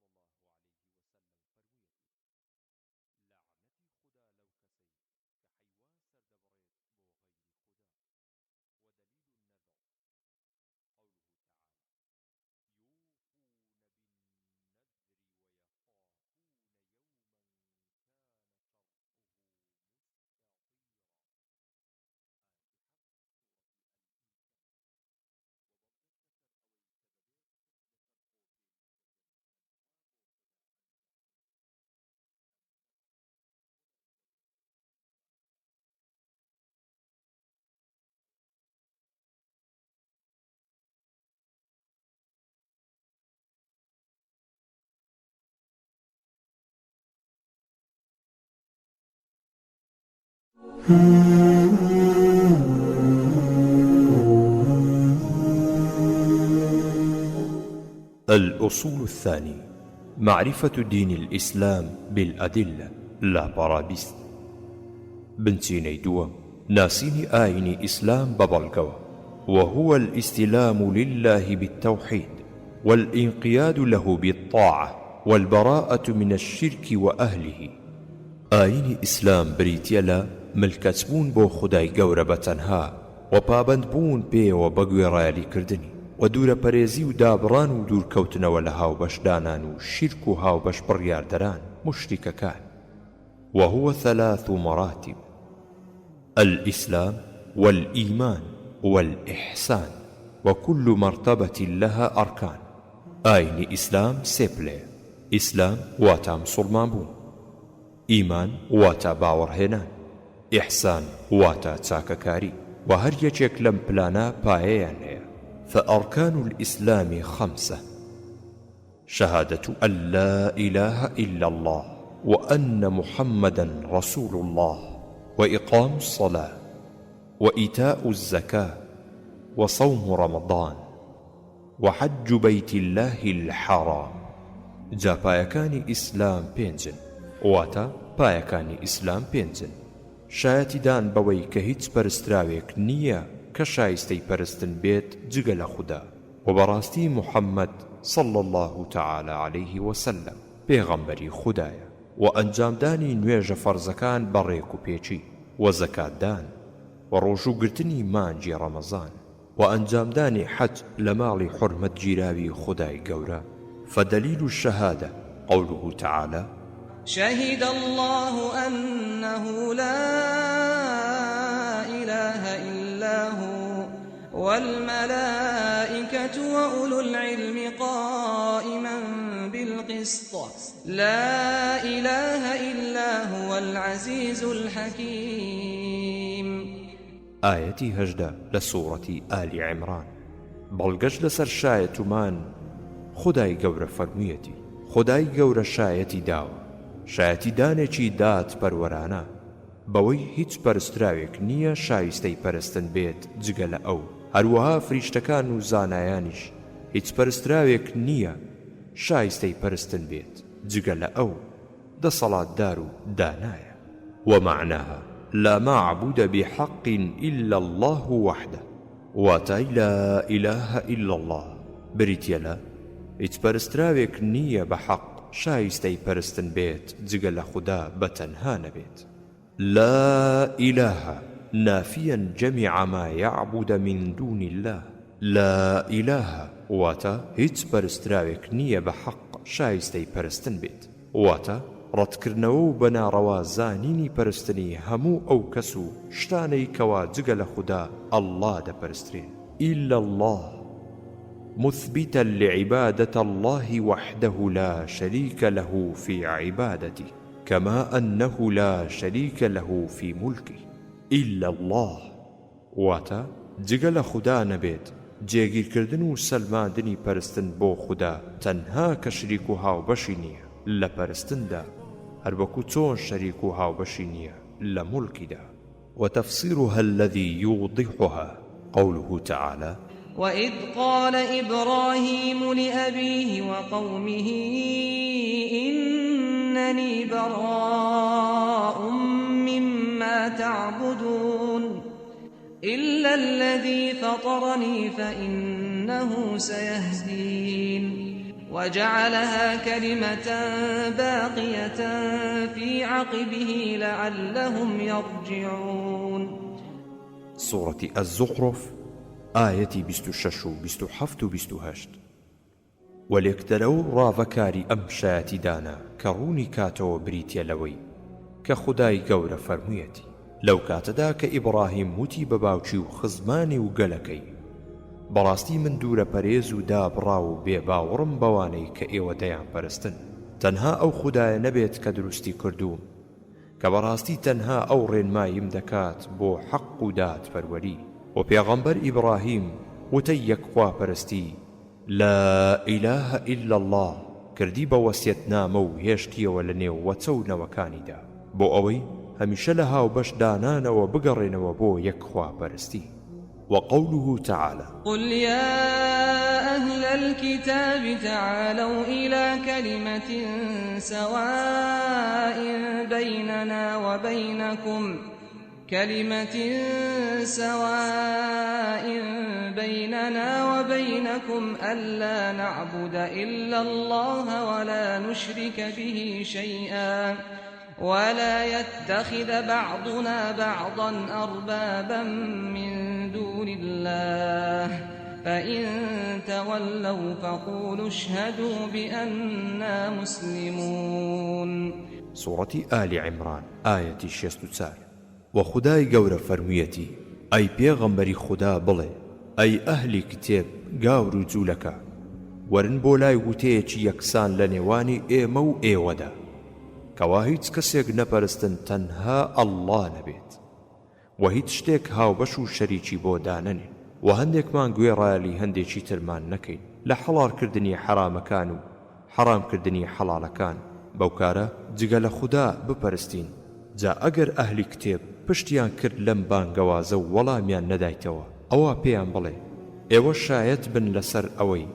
ودليل النذر قوله تعالى: يوفون بالنذر ويخافون يوما كان شرطه مستطيرا. آية 7 سورة الإنسان. وبەڵگەش لەسەر ئەوەی کە دەبێت شت لەسەر خۆ پێویستەکە تەنها بۆ خوددا ئەنجام بدرێت. الذبح. خودای گەورە فەرموویەتی: الأصول الثاني معرفة دين الإسلام بالأدلة لا بارابيست. بنتيني دوام ناسيني آيني إسلام ببالقوة، وهو الاستلام لله بالتوحيد والانقياد له بالطاعة والبراءة من الشرك وأهله. آيني إسلام بريتيلا ملكتبون بو خداي گەورە بەتەنها و پابەندبوون پێوە بە گوێڕایەلی کردنی و دوورە پەرێزی و دابڕان و دوورکەوتنەوە لە هاوبەشدانان و شرک و هاوبەش بڕیاردەران مشریکەکان. وهو 3 مراتب: الإسلام والإيمان والإحسان، وكل مرتبة لها أركان. آيني إسلام سيبلي إسلام واتا مسلمان بون، ئیمان واتە باوەڕهێنان، ئیحسان واتە چاکەکاری، و هەر یەکێک لەم پلانە پایەیان هەیە. فأركان الإسلام 5: شهادة أن لا إله إلا الله وأن محمدا رسول الله، وإقام الصلاة، وإيتاء الزكاة، وصوم رمضان، وحج بيت الله الحرام. جا پایەکانی ئیسلام پێنجن، واتە پایەکانی ئیسلام پێنجن: شایەتیدان بەوەی کە هیچ پەرستراوێک نییە کە شایستەی پەرستن بێت جگە لە خوددا، و بەڕاستی محەممەد صلی الله تعالی عليه وسلم پێغەمبەری خودایە، و ئەنجامدانی نوێژە فەرزەکان بەڕێک و پێچی، و زەکاتدان، و ڕۆژوگرتنی مانجی ڕەمەزان، و ئەنجامدانی حەج لە ماڵی حورمەت گیراوی خودای گەورە. فدليل الشهادة قوله تعالى: شهد الله أنه لا إله إلا هو والملائكة وأولو العلم قائما بالقسط لا إله إلا هو العزيز الحكيم. آيتي هجدة لسورة آل عمران. بەڵگەشت لەسەر شایەتمان خودای گەورە فەرموویەتی: خودای گەورە شایەتی داوە، شایەتی دانێکی دات پەروەرانە بەوەی هیچ پەرستراوێک نییە شایستەی پەرستن بێت جگە لە ئەو، هەروەها فریشتەکان و زانایانیش هیچ پەرستراوێک نییە شایستەی پەرستن بێت جگە لە ئەو دەسەڵاتدار و دانایە. ومعناها لا معبود بحق إلا الله وحده، واتای لا إله إلا الله بریتە لە هیچ پەرستراوێک نییە بە حەق شایستەی پەرستن بێت جگە لە خوددا بەتەنها نەبێت. لا إله نافيا جميع ما يعبد من دون الله. لا إله واتە هیچ پەرستراوێک نییە بە حەق شایستەی پەرستن بێت، واتە ڕەتکردنەوە و بەناڕەوا زانینی پەرستنی هەموو ئەو کەس و شتانەی کەوا جگە لە خوددا ئەڵڵا دەپەرسترێن. إلا الله مثبتا لعبادة الله وحده لا شريك له في عبادته كما أنه لا شريك له في ملكه. إلا الله واتا جگل خدا نبيت جێگیرکردن و سەلماندنی پەرستن بۆ خوددا تەنها کە شریک و هاوبەشی نییە لە پەرستندا، هەر وەکو چۆن شەریک و هاوبەشی نییە لە موڵکیدا. وتفسيرها الذي يوضحها قوله تعالى: وإذ قال إبراهيم لأبيه وقومه إنني براء مما تعبدون إلا الذي فطرني فإنه سيهدين وجعلها كلمة باقية في عقبه لعلهم يرجعون. سورة الزخرف آية 26 و 27 و 28. ولێکتەرەو ڕاڤەکاری ئەم شایەتی دانا کە ڕوونی کاتەوە بریتە لەوەی کە خودای گەورە فەرموویەتی لەو کاتەدا کە ئیبراهیم وتی بە باوکی و خزمانی و گەلەکەی: بەڕاستی من دوورە پەرێز و دابڕا و بێباوەڕم بەوانەی کە ئێوە دەیان پەرستن، تەنها ئەو خودایە نەبێت کە دروستی کردووم، کە بەڕاستی تەنها ئەو ڕێنمایم دەکات بۆ حەق و دادپەروەری. و پێغەمبەر ئیبراهیم وتەی یەکخوا پەرستی لا إله إلا الله کردی بە وەسیەتنامە و هێشتیەوە لە نێو وەچەونەوەکانیدا بۆ ئەوەی هەمیشە لە هاوبەش دانانەوە بگەڕێنەوە بۆ یەکخوا پەرستی. وقوله تعالى: قل يا أهل الكتاب تعالوا إلى كلمة سواء بيننا وبينكم ألا نعبد إلا الله ولا نشرك به شيئا ولا يتخذ بعضنا بعضا أربابا من دون الله فإن تولوا فقولوا اشهدوا بأننا مسلمون. سورة آل عمران آية 64. وخدای گەورە فەرموویەتی: ئەی پێغەمبەری خوددا بڵێ، ئەی ئەهلی کتێب گاور و جوولەکە، وەرن بۆ لای وتەیەکی یەکسان لە نێوانی ئێمە و ئێوەدا کەوا هیچ کەسێک نەپەرستن تەنها ئەڵڵا نەبێت و هیچ شتێک هاوبەش و شەریکی بۆ دانەنێن و هەندێکمان گوێڕایەلی هەندێکی ترمان نەکەین لە حەڵالکردنی حرامەکان و حرامکردنی حەڵالەکان بەو کارە جگە لە خودا بپەرستین جا ئەگەر ئەهلی کتێب پشتیان کرد لەم بانگەوازە و وەڵامیان نەدایتەوە ئەوە پێیان بڵێ ئێوە شایەت بن لەسەر ئەوەی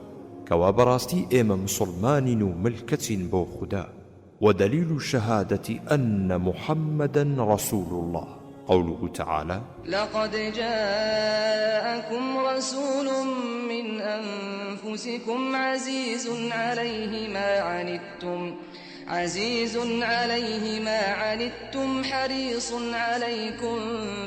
کەوا بەڕاستی ئێمە مسلمانین و ملکەچین بۆ خودا ودليل شهادة أن محمدا رسول الله قوله تعالى لقد جاءكم رسول من أنفسكم عزيز عليه ما عنتم حريص عليكم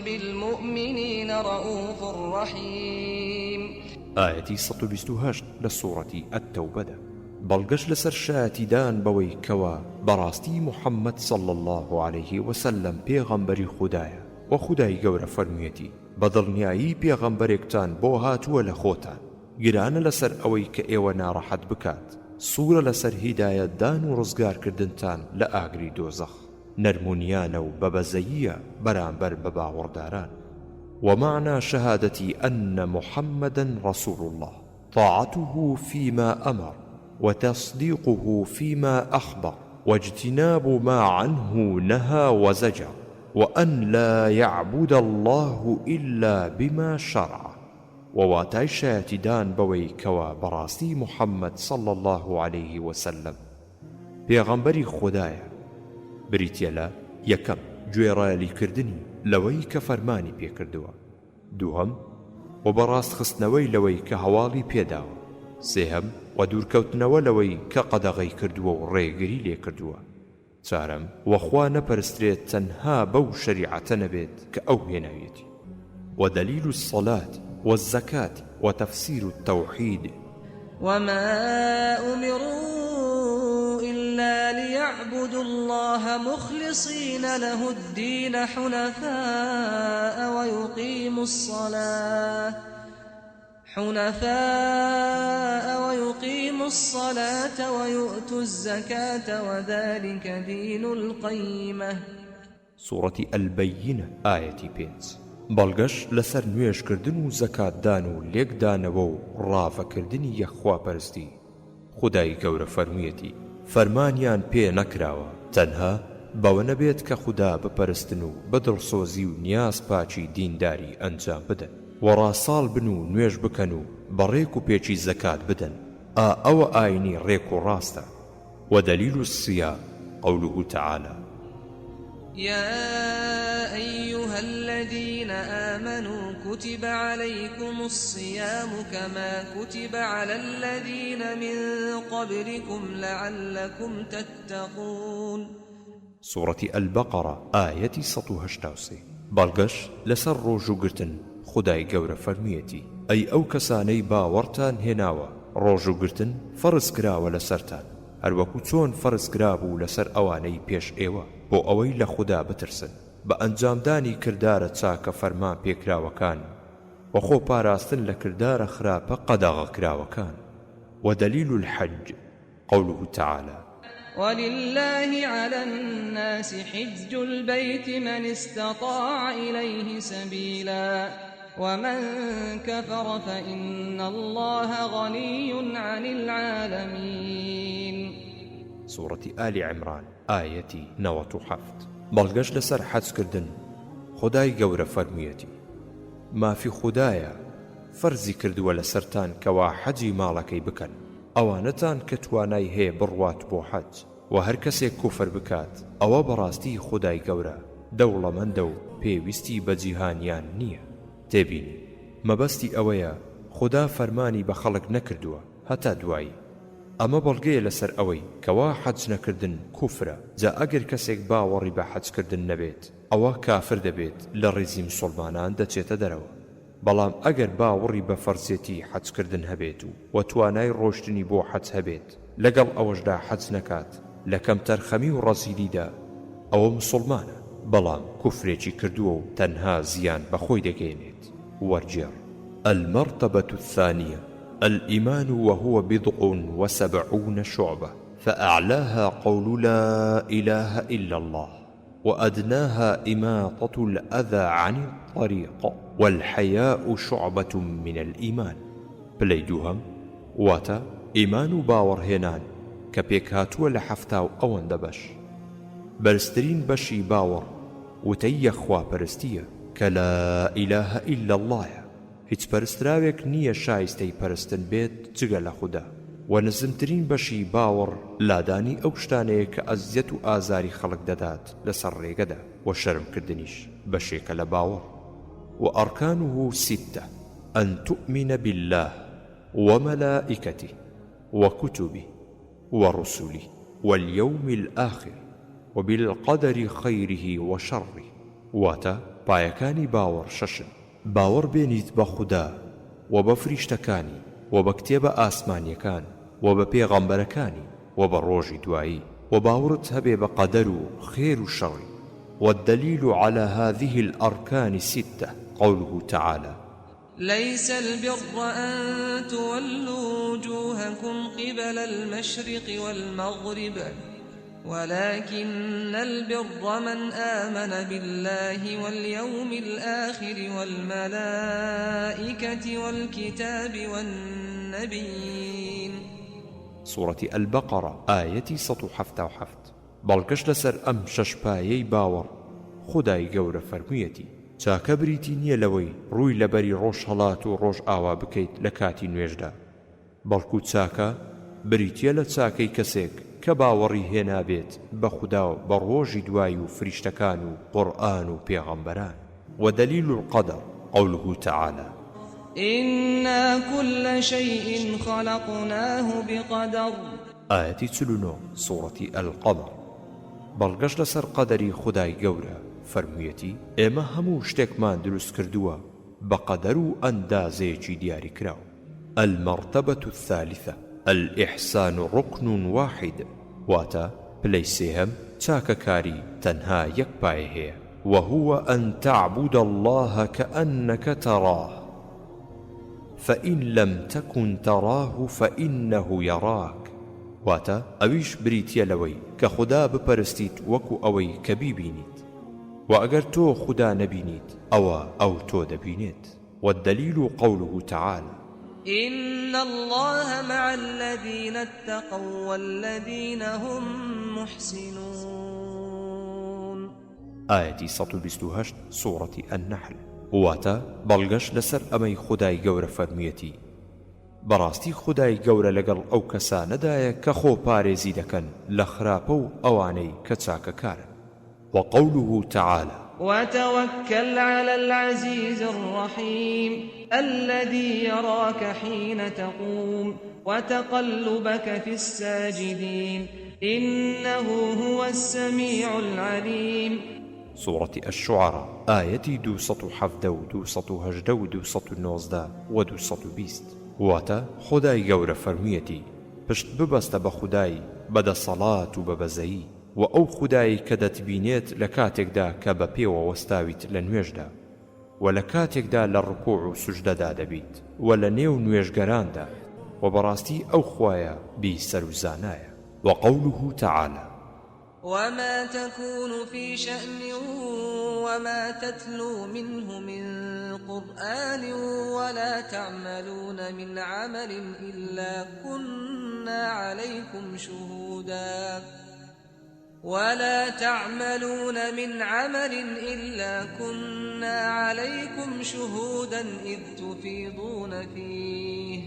بالمؤمنين رؤوف رحيم آية 128 لسورة التوبة بەڵگەش لەسەر شایەتیدان بەوەی کەوا بەڕاستی محەممەد صلی الله عليه وسلم پێغەمبەری خودایە و خودای گەورە فەرموویەتی بەدڵنیایی پێغەمبەرێکتان بۆ هاتووە لە خۆتان گرانە لەسەر ئەوەی کە ئێوە ناڕەحەت بکات سوورە لەسەر هیدایەتدان و ڕزگارکردنتان لە ئاگری دۆزەخ نەرمونیانە و بەبەزەییە بەرامبەر بە باوەڕداران ومعنى شهادة أن محمدا رسول الله طاعته فيما أمر وتصديقه فيما أخبر واجتناب ما عنه نهى وزجر وأن لا يعبد الله إلا بما شرع وواتای شایەتیدان بەوەی کەوا بەڕاستی محەممەد صلی الله عليه وسلم پێغەمبەری خودایە بریتیە لە یەکەم گوێڕایەلیکردنی لەوەی کە فەرمانی پێکردووە دووهەم و بەڕاست خستنەوەی لەوەی کە هەواڵی پێداوە سێهەم و دوورکەوتنەوە لەوەی کە قەدەغەی کردووە و ڕێگری لێ کردووە چارەم وەخوا نەپەرسترێت تەنها بەو شەریعەتە نەبێت کە ئەو هێناویەتی ودليل الصلاة والزكاة وتفسير التوحيد وما أمروا إلا ليعبدوا الله مخلصين له الدين حنفاء ويقيموا الصلاة ويؤتوا الزكاة وذلك دين القيمة سورة البينة آية 5 بەڵگەش لەسەر نوێژکردن و زەکاتدان و لێکدانەوە و ڕافەکردنی یەخواپەرستی خودای گەورە فەرموویەتی فەرمانیان پێ نەکراوە تەنها بەوە نەبێت کە خوددا بپەرستن و بەدڵسۆزی و نیاز پاچی دینداری ئەنجام بدەن و ڕاساڵ بن و نوێژ بکەن و بەڕێک و پێچی زەکات بدەن ئەوە ئاینی ڕێک و ڕاستە ودليل الصيام قوله تعالى يا أيها الذين آمنوا كتب عليكم الصيام كما كتب على الذين من قبلكم لعلكم تتقون سورة البقرة آية 183 بەڵگەش لەسەر ڕۆژوگرتن خودای گەورە فەرموویەتی ئەی ئەو کەسانەی باوەڕتان هێناوە ڕۆژوگرتن فەرز کراوە لەسەرتان هەروەکو چۆن فەرز کرابوو لەسەر ئەوانەی پێش ئێوە بۆ ئەوەی لە خوددا بترسن بە ئەنجامدانی کردارە چاکە فەرمان پێکراوەکان وەخۆ پاراستن لە کردارە خراپە قەدەغەکراوەکان ودليل الحج قوله تعالى ولله على الناس حج البيت من استطاع إليه سبيلا ومن كفر فإن الله غني عن العالمين سورة آل عمران آية 97 بەڵگەش لەسەر حەجکردن خودای گەورە فەرموویەتی مافی خودایە فەرزی کردووە لەسەرتان کەوا حەجی ماڵەکەی بکەن ئەوانەتان کە توانای هەیە بڕوات بۆ حەج و هەر کەسێک کوفر بکات ئەوە بەڕاستی خودای گەورە دەوڵەمەندە و پێویستی بە جیهانیان نییە تێبینی مەبەستی ئەوەیە خوددا فەرمانی بە خەڵک نەکردووە هەتا دوایی ئەمە بەڵگەیە لەسەر ئەوەی کەوا حەج نەکردن کوفرە جا ئەگەر کەسێک باوەڕی بە حەجکردن نەبێت ئەوە کافر دەبێت لە ڕێزی مسلمانان دەچێتە دەرەوە بەڵام ئەگەر باوەڕی بە فەرزێتی حەجکردن هەبێت و توانای ڕۆشتنی بۆ حەج هەبێت لەگەڵ ئەوەشدا حەج نەکات لە کەم تەرخەمی و ڕەزیلیدا ئەوە مسلمانە بەڵام کوفرێکی کردووە و تەنها زیان بەخۆی دەگەێنێت وەرجێڕ المرتبة الثانية الإيمان وهو 70 شعبة فأعلاها قول لا إله إلا الله، وأدناها إماطة الأذى عن الطريق، والحياء شعبة من الإيمان. پلەی دووهەم واتە ئیمان و باوەڕهێنان کە پێکهاتووە لە 70 ئەوەندە بەش. بەرزترین بەشی باوەڕ وتەی یەخواپەرستیە کە لا ئیلاهە ئیلا اللهە، هیچ پەرستراوێک نییە شایستەی پەرستن بێت جگە لە خودا. و نزمترین بەشی باوەڕ لادانی ئەو شتانەیە کە ئەزیەت و ئازاری خەڵک دەدات لەسەر ڕێگەدا، و شەرمکردنیش بەشێکە لە باوەڕ. وأركانه 6: أن تؤمن بالله وملائكته وكتبه ورسله واليوم الآخر وبالقدر خيره وشره. واتا بايكاني باور ششن: باور بينيت بخدا وبفريشتكاني وبكتب آسمانيكان وببيغمبركاني وبروج دوائي، وباورت هبي بقدر خير الشر. والدليل على هذه الأركان 6 قوله تعالى: ليس البر أن تولوا وجوهكم قبل المشرق والمغرب ولكن البر من آمن بالله واليوم الآخر والملائكة والكتاب والنبيين. سورة البقرة آية 177. بەڵگەشت لەسەر ئەم شەشپایەی باوەڕ خودای گەورە فەرموویەتی: چاکە بریتی نییە لەوەی ڕووی لەبەری ڕۆژ هەڵات و ڕۆژ ئاوا بکەیت لە کاتی نوێژدا، بەڵکو چاکە بریتیە لە چاکەی کەسێک کە باوەڕی هێنابێت بە خودا و بە ڕۆژی دوای و فریشتەکان و قورئان و پێغەمبەران. ودليل القدر قوله تعالى: إنا كل شيء خلقناه بقدر. آية 49 سورة القمر. بەڵگەشت لەسەر قەدەری خودای گەورە فەرموویەتی: ئێمە هەموو شتێکمان دروست کردووە بە قەدەر و ئەندازەیەکی دیاری کراو. المرتبة الثالثة: الإحسان ركن واحد. واتا پلەی سێهەم چاکەکاری تەنها یەک پایە هەیە، وهو أن تعبد الله كأنك تراه فإن لم تكن تراه فإنه يراك. واتا ئەویش بریتیە لەوەی کە خوددا بپەرستیت وەکو ئەوەی کە بیبینیت، و ئەگەر تۆ خوددا نەبینیت ئەوە ئەو تۆ دەبینێت. والدليل قوله تعالى: إن الله مع الذين اتقوا والذين هم محسنون. آية 128 سورة النحل. واتا بەڵگەشت لەسەر ئەمەی خودای گەورە فەرموویەتی: بەڕاستی خودای گەورە لەگەڵ ئەو کەسانەدایە کە خۆ پارێزی دەکەن لە خراپە و ئەوانەی کە چاکەکارن. وقوله تعالى: وتوكل على العزيز الرحيم الذي يراك حين تقوم وتقلبك في الساجدين إنه هو السميع العليم. سورة الشعراء آية 207 و 208 و 219 و 220. واتا خدای گەورە فەرموویەتی: پشت ببەستە بە خودای بەدەسەڵات و بەبەزەیی، و ئەو خودایی کە دەتبینێت لە کاتێکدا کە بە پێوە وەستاویت لە نوێژدا، و لە کاتێکدا لە ڕکوع و سوجدەدا دەبیت، و لە نێو نوێژگەراندا، و بەڕاستی ئەو خوایە بیسەر و زانایە. وقوله تعالى: وما تكون في شأن وما تتلو منه من قرآن ولا تعملون من عمل إلا كنا عليكم شهودا إذ تفيضون فيه.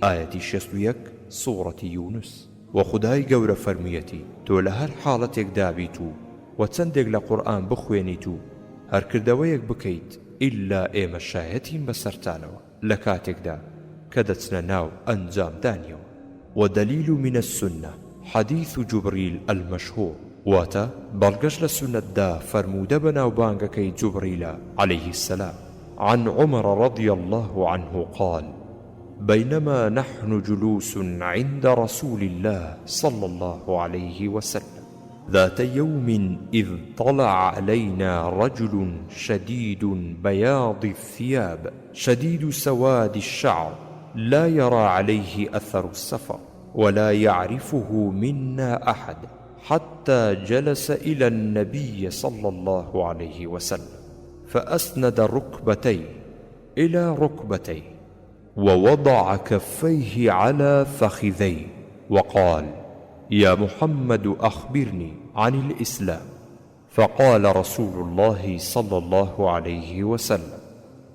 آية 61 سورة يونس. وخدای گەورە فەرموویەتی: تۆ لە هەر حاڵەتێک دابیت و چەندێک لە قورئان بخوێنیت و هەرکردەوەیەک بکەیت ئیلا ئێمە شایەتین بەسەرتانەوە لە کاتێکدا کە دەچنە ناو ئەنجامدانیەوە. ودليل من السنة حديث جبريل المشهور. واتا بەڵگەشت لە سنەتدا فەرموودە بەناوبانگەکەی جوبریلە عليه السلام عن عمر رضي الله عنه قال: بينما نحن جلوس عند رسول الله صلى الله عليه وسلم ذات يوم إذ طلع علينا رجل شديد بياض الثياب شديد سواد الشعر لا يرى عليه أثر السفر ولا يعرفه منا أحد، حتى جلس إلى النبي صلى الله عليه وسلم فأسند ركبتيه إلى ركبتيه ووضع كفيه على فخذيه وقال: يا محمد أخبرني عن الإسلام. فقال رسول الله صلى الله عليه وسلم: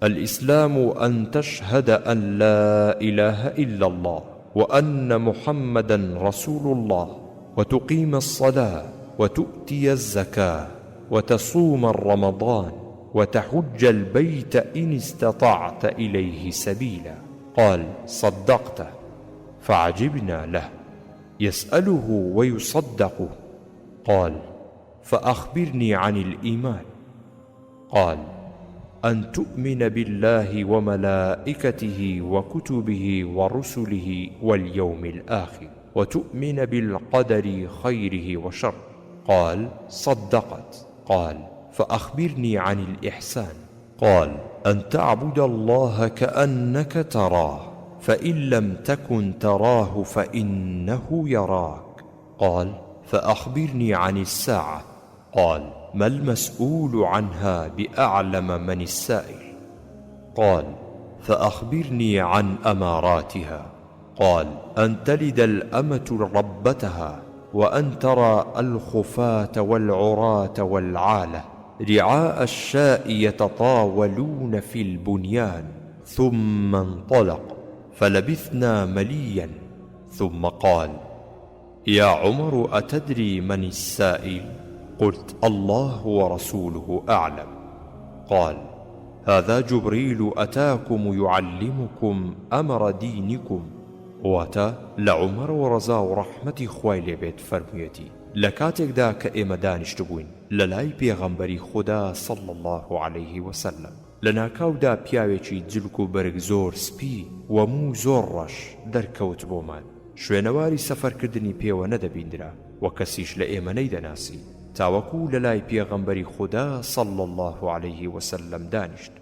الإسلام أن تشهد أن لا إله إلا الله وأن محمدا رسول الله، وتقيم الصلاة، وتؤتي الزكاة، وتصوم رمضان، وتحج البيت إن استطعت إليه سبيلا. قال: صدقته. فعجبنا له، يسأله ويصدقه. قال: فأخبرني عن الإيمان. قال: أن تؤمن بالله وملائكته وكتبه ورسله واليوم الآخر، وتؤمن بالقدر خيره وشره. قال: صدقت. قال: فأخبرني عن الإحسان. قال: أن تعبد الله كأنك تراه، فإن لم تكن تراه فإنه يراك. قال: فأخبرني عن الساعة. قال: ما المسؤول عنها بأعلم من السائل. قال: فأخبرني عن أماراتها. قال: أن تلد الأمة ربتها، وأن ترى الخفاة والعراة والعالة رعاء الشاء يتطاولون في البنيان. ثم انطلق، فلبثنا مليا، ثم قال: يا عمر، أتدري من السائل؟ قلت: الله ورسوله أعلم. قال: هذا جبريل أتاكم يعلمكم أمر دينكم. واتا لعمر ورزا رحمتي خوای لێبێت فەرموویەتی: لە کاتێکدا کە ئێمە دانیشتبووین لەلای پێغەمبەری خوددا صلی الله عليه وسلم، لە ناکاودا پیاوێکی جلک و بەرگ زۆر سپی و موو زۆر ڕەش دەرکەوت بۆمان. شوێنەواری سەفەرکردنی پێوە نەدەبیندرا و کەسیش لە ئێمە نەیدەناسی، تاوەکو لەلای پێغەمبەری خوددا صلی الله عليه وسلم دانیشت.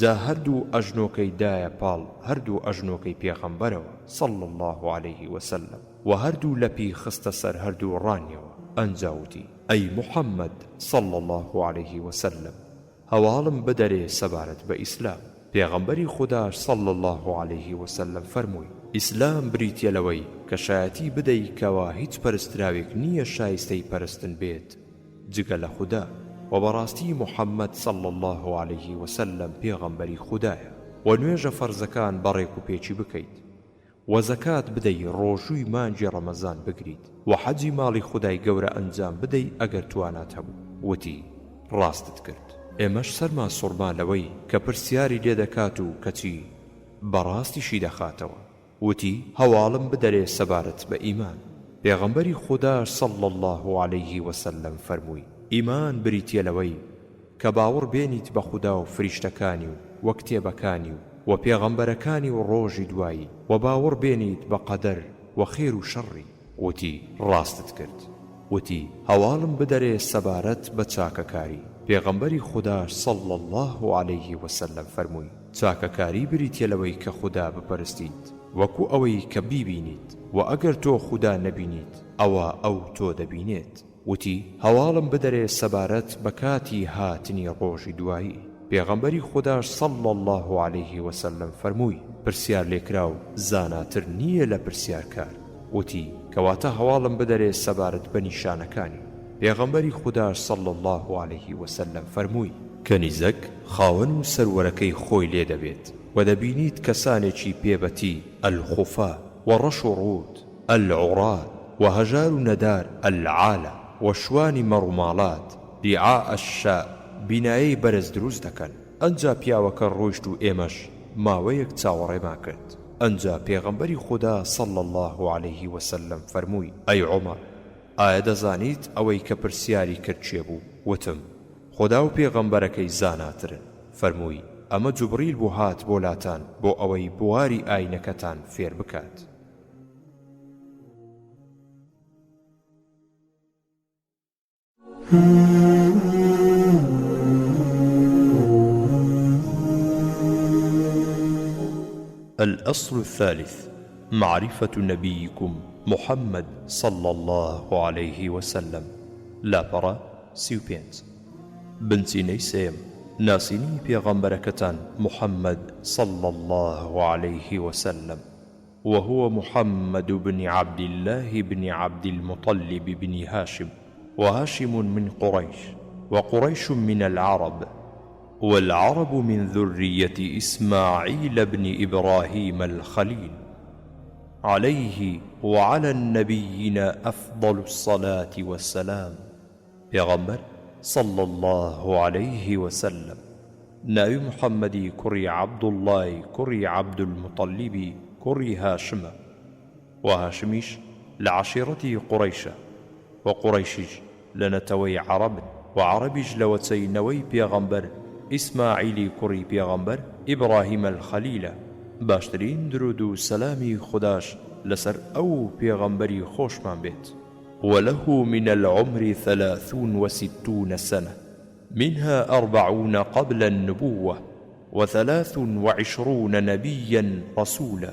جا هەردوو ئەژنۆکەی دایە پاڵ هەردوو ئەژنۆکەی پێغەمبەرەوە صلی الله عليه وسلم، و هەردوو لەپی خستە سەر هەردوو ڕانیەوە. ئەنجاوتی: ئەی محەممەد صلی الله عليه وسلم، هەواڵم بدەرێ سەبارەت بە ئیسلام. پێغەمبەری خوددا صلی الله عليه وسلم فەرمووی: ئیسلام بریتیە لەوەی کە شایەتی بدەی کەوا هیچ پەرستراوێک نییە شایستەی پەرستن بێت جگە لە خوددا، و بەڕاستی محەممەد صلی الله عليه وسلم پێغەمبەری خوددایە، و نوێژە فەرزەکان بەڕێک و پێچی بکەیت، و زەکات بدەی ڕۆژووی مانجی ڕەمەزان بگریت، و حەجی ماڵی خودای گەورە ئەنجام بدەی ئەگەر توانات هەبوو. وتی: ڕاستت کرد. ئێمەش سەرمان سوڕما لەوەی کە پرسیاری لێ دەکات و کەچی بەڕاستیشی دەخاتەوە. وتی: هەواڵم بدەرێ سەبارەت بە ئیمان. پێغەمبەری خوددا صلی الله عليه وسلم فەرمووی: ئیمان بریتیە لەوەی کە باوەڕ بێنیت بە خوددا و فریشتەکانی و کتێبەکانی و پێغەمبەرەکانی و ڕۆژی دوایی، و باوەڕ بێنیت بە قەدەر و خێر و شەڕی. وتی: ڕاستت کرد. وتی: هەواڵم بدەرێ سەبارەت بە چاکەکاری. پێغەمبەری خوددا صلی الله عليه وسلم فەرمووی: چاکەکاری بریتیە لەوەی کە خوددا بپەرستیت وەکو ئەوەی کە بیبینیت، و ئەگەر تۆ خوددا نەبینیت ئەوە ئەو تۆ دەبینێت. وتی: هەواڵم بدەرێ سەبارەت بە کاتی هاتنی ڕۆژی دوایی. پێغەمبەری خوددا صلی الله عليه وسلم فەرمووی: پرسیار لێکراو زاناتر نییە لە پرسیارکار. وتی: کەواتە هەواڵم بدەرێ سەبارەت بە نیشانەکانی. پێغەمبەری خوددا صلی الله عليه وسلم فەرمووی: کەنیزەک خاوەن و سەروەرەکەی خۆی لێ دەبێت، و دەبینیت کەسانێکی پێبەتی الخفا و ڕەش و ڕوود، العڕات و هەژار و نەدار، العالە و شوانی مەڕووماڵات، ریعاء الشاء، بینایەی بەرز دروست دەکەن. ئەنجا پیاوەکە ڕۆیشت و ئێمەش ماوەیەک چاوەڕێمان کرد. ئەنجا پێغەمبەری خوددا صلی الله عليه وسلم فەرمووی: ئەی عومەر، ئایا دەزانیت ئەوەی کە پرسیاری کرد چێ بوو؟ وتم: خوددا و پێغەمبەرەکەی زاناترن. فەرمووی: ئەمە جوبریل بوو هات بۆ لاتان بۆ ئەوەی بواری ئاینەکەتان فێر بکات. الأصل الثالث: معرفة نبيكم محمد صلى الله عليه وسلم. لاپەڕە 35. بنچینەی سێم ناسینی پێغەمبەرەکەتان محمد صلى الله عليه وسلم، وهو محمد بن عبد الله بن عبد المطلب بن هاشم، وهاشم من قريش، وقريش من العرب، والعرب من ذرية إسماعيل بن إبراهيم الخليل، عليه وعلى النبيين أفضل الصلاة والسلام. پیغمبر صلى الله عليه وسلم ناوی محمدی کوڕی عەبدوڵڵای کوڕی عەبدولموطەلیبی کوڕی هاشمە، و هاشمیش لە عەشیرەتی قوڕەیشە، و قوڕەیشیش لە نەتەوەی عەرەبن، و عەرەبیش لە وەچەینەوەی پێغەمبەر ئیسماعیلی کوڕی پێغەمبەر ئیبراهیم الخەلیلە. باشترین درود و سەلامی خوداش لەسەر ئەو پێغەمبەری خۆشمان بێت. وله من العمر 63 سنة، منها 40 قبل النبوة، و23 نبيا رسولا،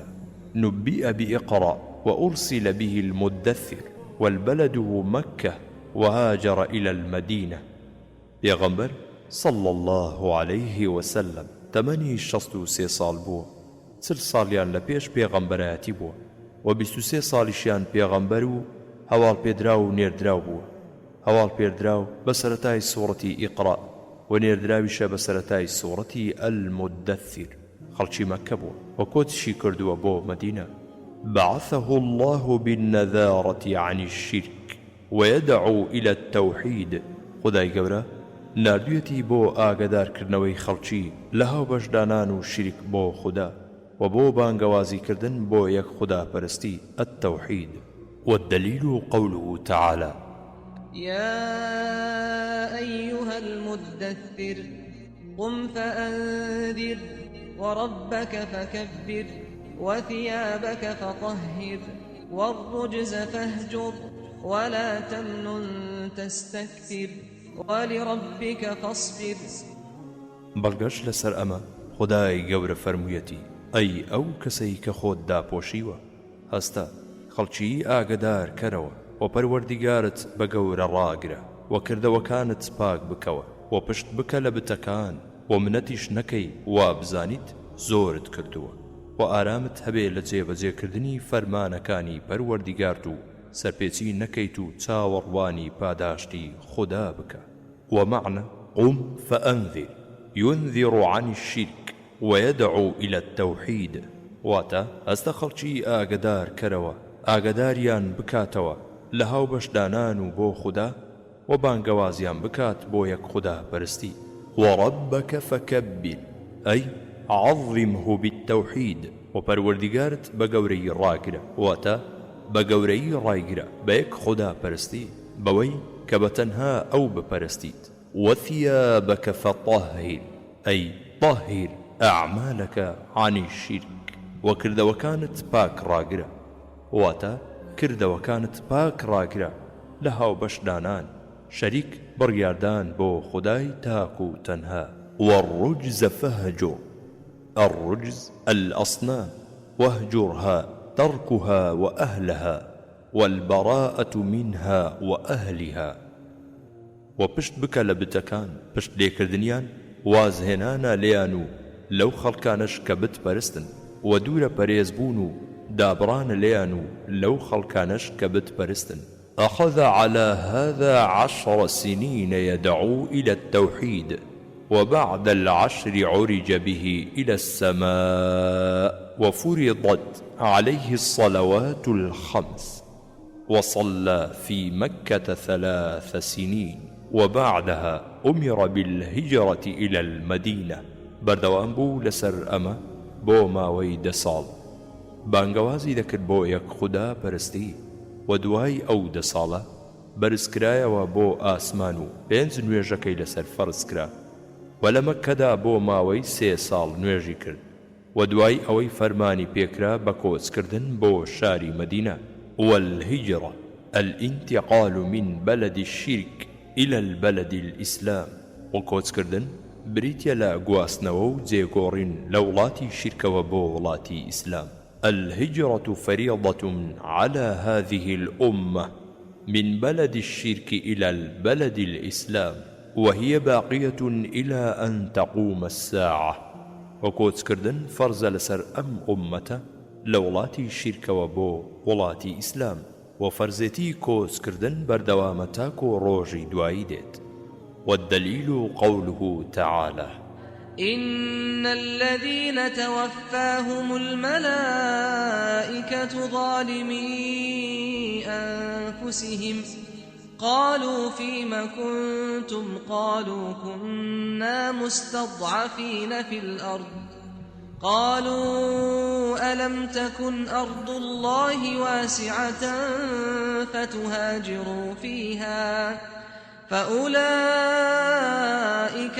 نبئ بإقرأ، وأرسل به المدثر، والبلد مكة، وهاجر إلى المدينة. پیغمبر صلى الله عليه وسلم 63 ساڵ بووە. 40 ساڵیان لە پێش پێغەمبەرایەتی بووە، و 23 ساڵیشیان پێغەمبەر و هەواڵ پێدرا و نێردراو بووە. هەواڵ پێدراو بە سەرەتای سوورەتی ئیقرا، و نێردراویشە بە سەرەتای سوورەتی ئەلمودەثیر. خەڵکی مەککە بووە و کۆچشی کردووە بۆ مەدینە. بعثه الله بالنذارة عن الشرك ويدعو إلى التوحيد. خدای گەورە ناردوویەتی بۆ ئاگادارکردنەوەی خەڵکی لە هاوبەشدانان و شریک بۆ خوددا، و بۆ بانگەوازیکردن بۆ یەک خوداپەرستی التوحید. والدليل قوله تعالى: يا أيها المدثر قم فأنذر وربك فكبر وثيابك فطهر والرجز فاهجر ولا تمنن تستكثر ولربك فاصبر. بەڵگەش لەسەر ئەمە خدای گەورە فەرموویەتی: ئەی ئەو کەسەی کە خۆت داپۆشیوە، هەستا خەڵکی ئاگدار کەرەوە، و پەروەردیگارت بە گەورە ڕاگرە، و کردەوەکانت پاک بکەوە، و پشت بکە لە بتەکان، و منەتیش نەکەی، وا بزانیت زۆرت کردووە، و ئارامت هەبێ لە جێبەجێکردنی فەرمانەکانی پەروەردیگارت، و سەرپێچی نەکەیت و چاوەڕوانی پاداشتی خوددا بکە. ومعنى قم فأنذر ينذر عن الشرك ويدعو إلى التوحيد، واتا هەستە خەڵکی ئاگدار کەرەوە، ئاگداریان بکاتەوە لە هاوبەشدانان و بۆ خوددا، و بانگەوازیان بکات بۆ یەک خوددا پەرستی. وربك فكبر أي عظمه بالتوحيد، و پەروەردیگارت بە گەورەی ڕاگرە، واتا بە گەورەی ڕایگرە بە یەک خوددا پەرستی، بەوەی کە بەتەنها ئەو بپەرستیت. وثيابك فطهر أي طهر أعمالك عن الشرك، و کردەوەکانت پاک ڕاگرە، واتا کردەوەکانت پاک ڕاگرە لە هاوبەشدانان، شەریک بڕیاردان بۆ خودای تاک و تەنها. والرجز فاهجر، الرجز الأصنام، واهجرها تركها وأهلها، والبراءة منها وأهلها. وپشت بکە لە بتەکان، پشت لێکردنیان وازهێنانە لێیان و لەو خەڵکانش کە بتپەرستن، و دوورە پەرێزبوون و دابڕانە لێیان و لەو خەڵکانش کە بتپەرستن. أخذ على هذا 10 سنين يدعو إلى التوحيد، وبعد 10 عرج به إلى السماء، وفرضت عليه الصلوات الخمس، وصلى في مكة 3 سنين، وبعدها أمر بالهجرة إلى المدينة. بەردەوام بوو لەسەر ئەمە بۆ ماوەی 10 ساڵ، بانگەوازی دەکرد بۆ یەک خوددا پەرستی، و دوای ئەو 10 ساڵە بەرزکرایەوە بۆ ئاسمان و 5 نوێژەکەی لەسەر فەرز کرا، و لە مەککەدا بۆ ماوەی 3 ساڵ نوێژی کرد، و دوای ئەوەی فەرمانی پێکرا بە کۆچکردن بۆ شاری مەدینە. والهجرة الانتقال من بلد الشرك إلى البلد الإسلام، و کۆچکردن بریتە لە گواستنەوە و جێگۆڕین لە وڵاتی شیرکەوە بۆ وڵاتی ئیسلام. الهجرة فريضة على هذه الأمة من بلد الشرك إلى البلد الإسلام، وهي باقية إلى أن تقوم الساعة. وكۆچکردن فەرزە لەسەر ئەم ئومەتە لە وڵاتی شیرکەوە بۆ وڵاتی ئیسلام، و فەرزێتی کۆچکردن بەردەوامە تاکو ڕۆژی دوایی دێت. والدليل قوله تعالى: إن الذين توفاهم الملائكة ظالمي أنفسهم قالوا فيم كنتم قالوا كنا مستضعفين في الأرض قالوا ألم تكن أرض الله واسعة فتهاجروا فيها فأولئك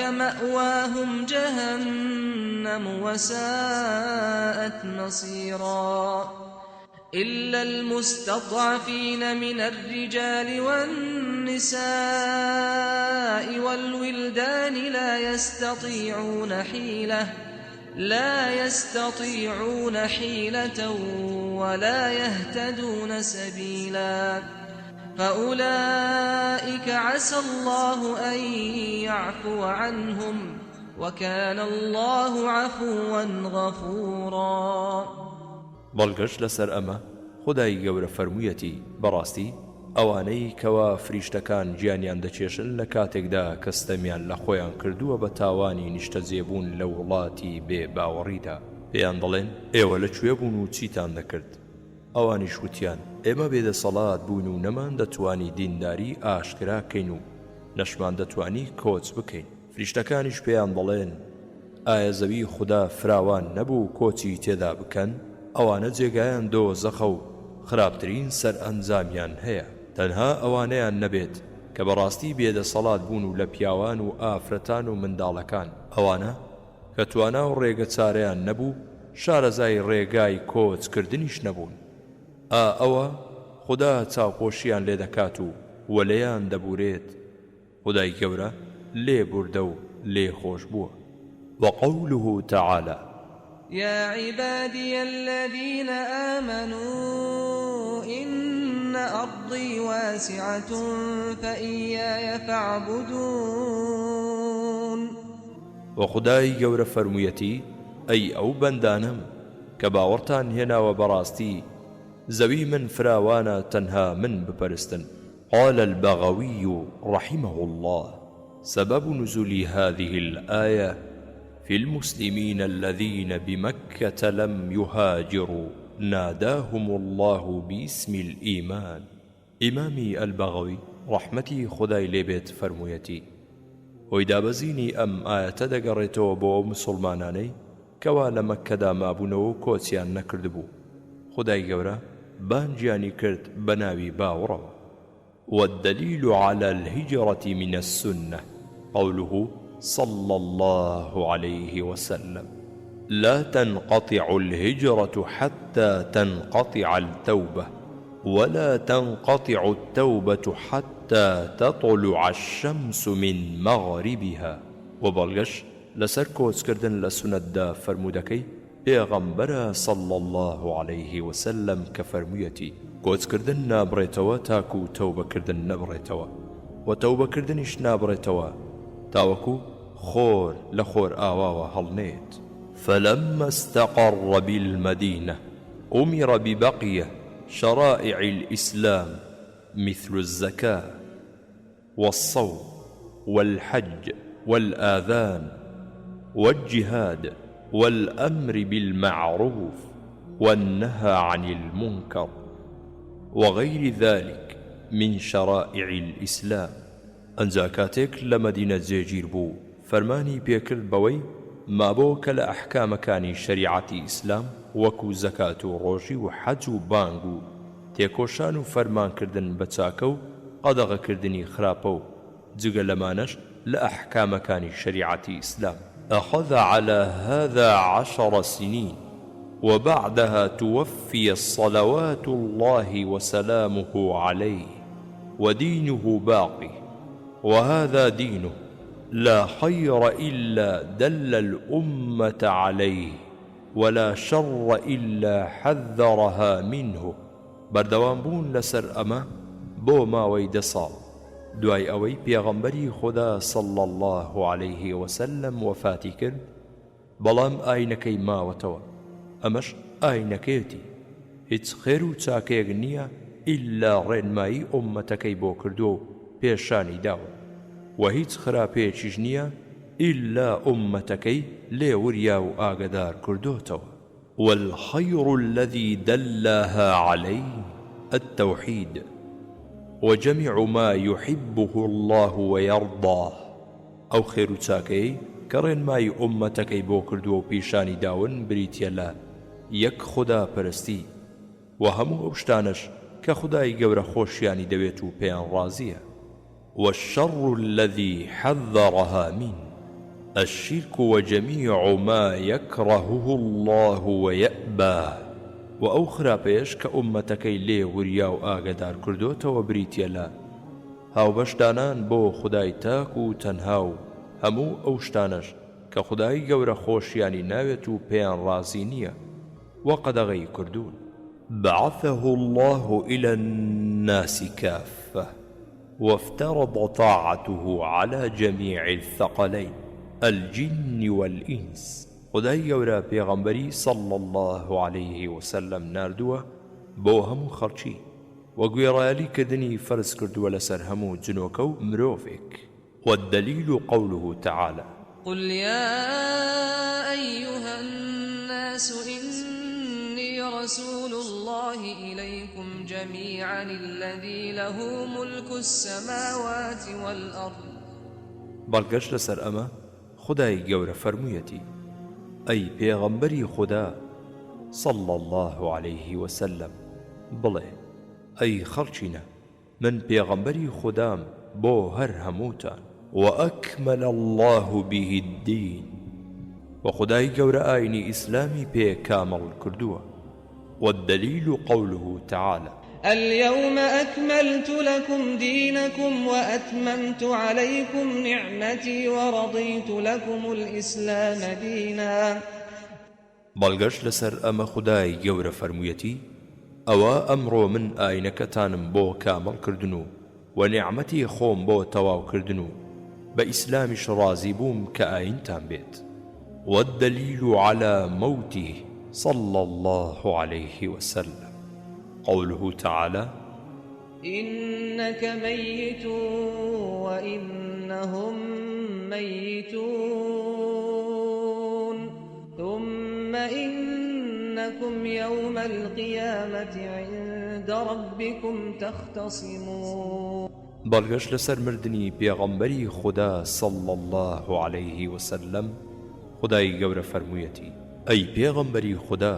مأواهم جهنم وساءت مصيرا إلا المستضعفين من الرجال والنساء والولدان لا يستطيعون حيلة ولا يهتدون سبيلا فأولئك عسى الله أن يعفو عنهم وكان الله عفوا غفورا. بەڵگەش لەسەر ئەمە خودای گەورە فەرموویەتی بەڕاستی ئەوانەی کەوا فریشتەکان گیانیان دەچێشن لە کاتێکدا کەستەمیان لە خۆیان کردووە بە تاوانی نیشتەجێبوون لە وڵاتی بێ باوەڕیدا، پێیان دەڵێن ئێوە لەکوێ بوون و چیتان دەکرد؟ ئەوانیش وتیان ئێمە بێدەسەڵات بوون و نەمان دەتوانی دینداری ئاشکرا بکەین و نەشمان دەتوانی کۆچ بکەین. فریشتەکانیش پێیان دەڵێن ئایا زەوی خوددا فراوان نەبوو کۆچی تێدا بکەن؟ ئەوانە جێگایان دۆزەخە و خراپترین سەر ئەنجامیان هەیە. تەنها ئەوانەیان نەبێت کە بەڕاستی بێدەسەڵات بوون و لە پیاوان و ئافرەتان و منداڵەکان، ئەوانە کە توانا و ڕێگە چارەیان نەبوو شارەزای ڕێگای کۆچکردنیش نەبوون. ئەوە خوددا چاوپۆشیان لێ دەکات و وەلەیان دەبورێت. خودای گەورە لێ بوردە و لێ خۆش بووە. وقوله تعالى: يا عبادي الذين آمنوا إن أرضي واسعة فإياي فاعبدون. وخداي گەورە فەرموویەتی ئەی ئەو بەندانم کە باوەڕتان هێناوە بەڕاستی زەوی من فراوانە تەنها من بپەرستن. قال البغوي رحمه الله: سبب نزول هذه الآية في المسلمين الذين بمكة لم يهاجروا ناداهم الله باسم الإيمان. إمامي البغوي رحمتي خداي لبيت فرمويتي وإذا بزيني أم آية دقريتو بو مسلماناني كوا لمكة ما بونو كوتيان نكردبو خداي قورا بانجاني كرد بناوي باورا. والدليل على الهجرة من السنة قوله صلى الله عليه وسلم: لا تنقطع الهجرة حتى تنقطع التوبة، ولا تنقطع التوبة حتى تطلع الشمس من مغربها. وبالغش لسر کۆچکردن لە سونەتدا فەرموودەکەی پێغەمبەرە صلى الله عليه وسلم کە فەرموویەتی کۆچکردن نابڕێتەوە تاکو تەوبەکردن نەبڕێتەوە، و تەوبەکردنیش نابڕێتەوە تاوەکو خۆر لە خۆر ئاواوە هەڵنێت. فلما استقر بالمدينة أمر ببقية شرائع الإسلام مثل الزكاة والصوم والحج والآذان والجهاد والأمر بالمعروف والنهى عن المنكر وغير ذلك من شرائع الإسلام. ئەنجا کاتێک لە مەدینە جێگیر بوو فەرمانی پێکرد بەوەی مابۆ کە لە ئەحکامەکانی شەریعەتی ئیسلام وەکو زەکات و ڕۆژی و حەج و بانگ و تێکۆشان و فەرمانکردن بە چاکە و قەدەغەکردنی خراپە و جگە لەمانەش لە ئەحکامەکانی شەریعەتی ئیسلام. أخذ على هذا 10 سنين وبعدها توفي صلوات الله وسلامه عليه ودينه باقي، وهذا دينه لا خير إلا دل الأمة عليه ولا شر إلا حذرها منه بردوام بوون لەسەر ئەمە بۆ ماوەی 10 ساڵ دوای ئەوەی پێغەمبەری خوددا صلی الله عليه وسلم وفاتی کرد بەڵام ئاینەکەی ماوەتەوە ئەمەش ئاینەکەیەتی هیچ خێر و چاکەیەک نییە ئیلا ڕێنمایی ئومەتەکەی بۆ کردووە و پێشانی داوە و هیچ خراپەیەکیش نییە ئیلا ئومەتەکەی لێ وریا و ئاگدار کردوتەوە والخير الذي دلها عليه التوحيد وجميع ما يحبه الله ويرضاه أو خير تاكي كرين ماي أمتكي بوكردو بيشاني داون بريتيلا يك خدا پرستی وهمو أوشتانش كخداي قور خوشياني دويتو بيان رازية والشر الذي حذرها منه الشرك وجميع ما يكرهه الله ويأباه وأخرى بيش كأمتكي لي ورياو آغدار كردوتا وبريتيلا هاو بشدانان بو خداي تاكو تنهاو همو أوشتانش كخداي قور خوشياني ناويتو بيان رازينية وقد غي كردون بعثه الله إلى الناس كافة وافترض طاعته على جميع الثقلين الجن والإنس خدای گەورە پێغەمبەری صلی الله عليه وسلم ناردووە بۆ هەموو خەڵکی و گوێڕایەلیکردنی فەرز کردووە لەسەر هەموو جنۆکە و مرۆڤێک والدليل قوله تعالى قل يا أيها الناس إني رسول الله إليكم جميعا الذي له ملك السماوات والأرض بەڵگەشت لەسەر ئەمە خدای گەورە فەرموویەتی ئەی پێغەمبەری خوددا صلی الله عليه وسلم بڵێ ئەی خەڵچینە من پێغەمبەری خوددام بۆ هەر هەمووتان وأكمل الله به الدين وخدای گەورە ئاینی ئیسلامی پێ کامەڵ کردووە والدليل قوله تعالى اليوم أكملت لكم دينكم وأتممت عليكم نعمتي ورضيت لكم الإسلام دينا بەڵگەشت لەسەر ئەمە خدای گەورە فەرموویەتی ئەوە ئەمڕۆ من ئاینەکەتانم بۆ کامەڵ کردن و نیعمەتی خۆم بۆ تەواو کردن و بە ئیسلامیش ڕازی بووم کە ئاینتان بێت والدليل على موته صلى الله عليه وسلم قوله تعالى إنك ميت وإنهم ميتون ثم إنكم يوم القيامة عند ربكم تختصمون بەڵگەشت لەسەر مردنی پێغەمبەری خوددا صلی الله عليه وسلم خدای گەورە فەرموویەتی ئەی پێغەمبەری خوددا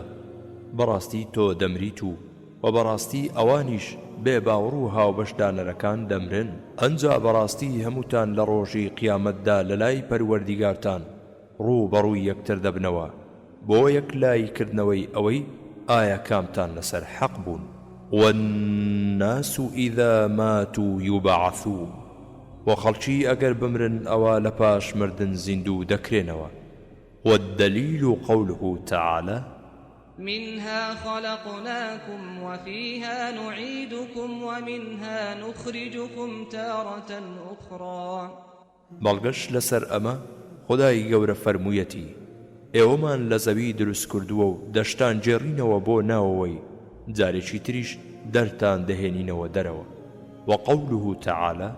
بەڕاستی تۆ دەمریت و بەڕاستی ئەوانیش بێ باوەڕ و هاوبەشدانەرەکان دەمرن ئەنجا بەڕاستی هەمووتان لە ڕۆژی قیامەتدا لە لای پەروەردیگارتان ڕووبەڕووی یەکتر دەبنەوە بۆ یەک لایکردنەوەی ئەوەی ئایا کامتان لەسەر حەق بوون والناس إذا ماتوا يبعثون وخەڵکی ئەگەر بمرن ئەوە لە پاش مردن زیندوو دەکرێنەوە والدليل قوله تعالى منها خلقناكم وفيها نعيدكم ومنها نخرجكم تارة أخرى بەڵگەشت لەسەر ئەمە خدای گەورە فەرموویەتی ئێوەمان لە زەوی دروست کردووە و دەشتان جێڕینەوە بۆ ناوەوەی جارێکی تریش دەرتان دەهێنینەوە دەرەوە وقوله تعالى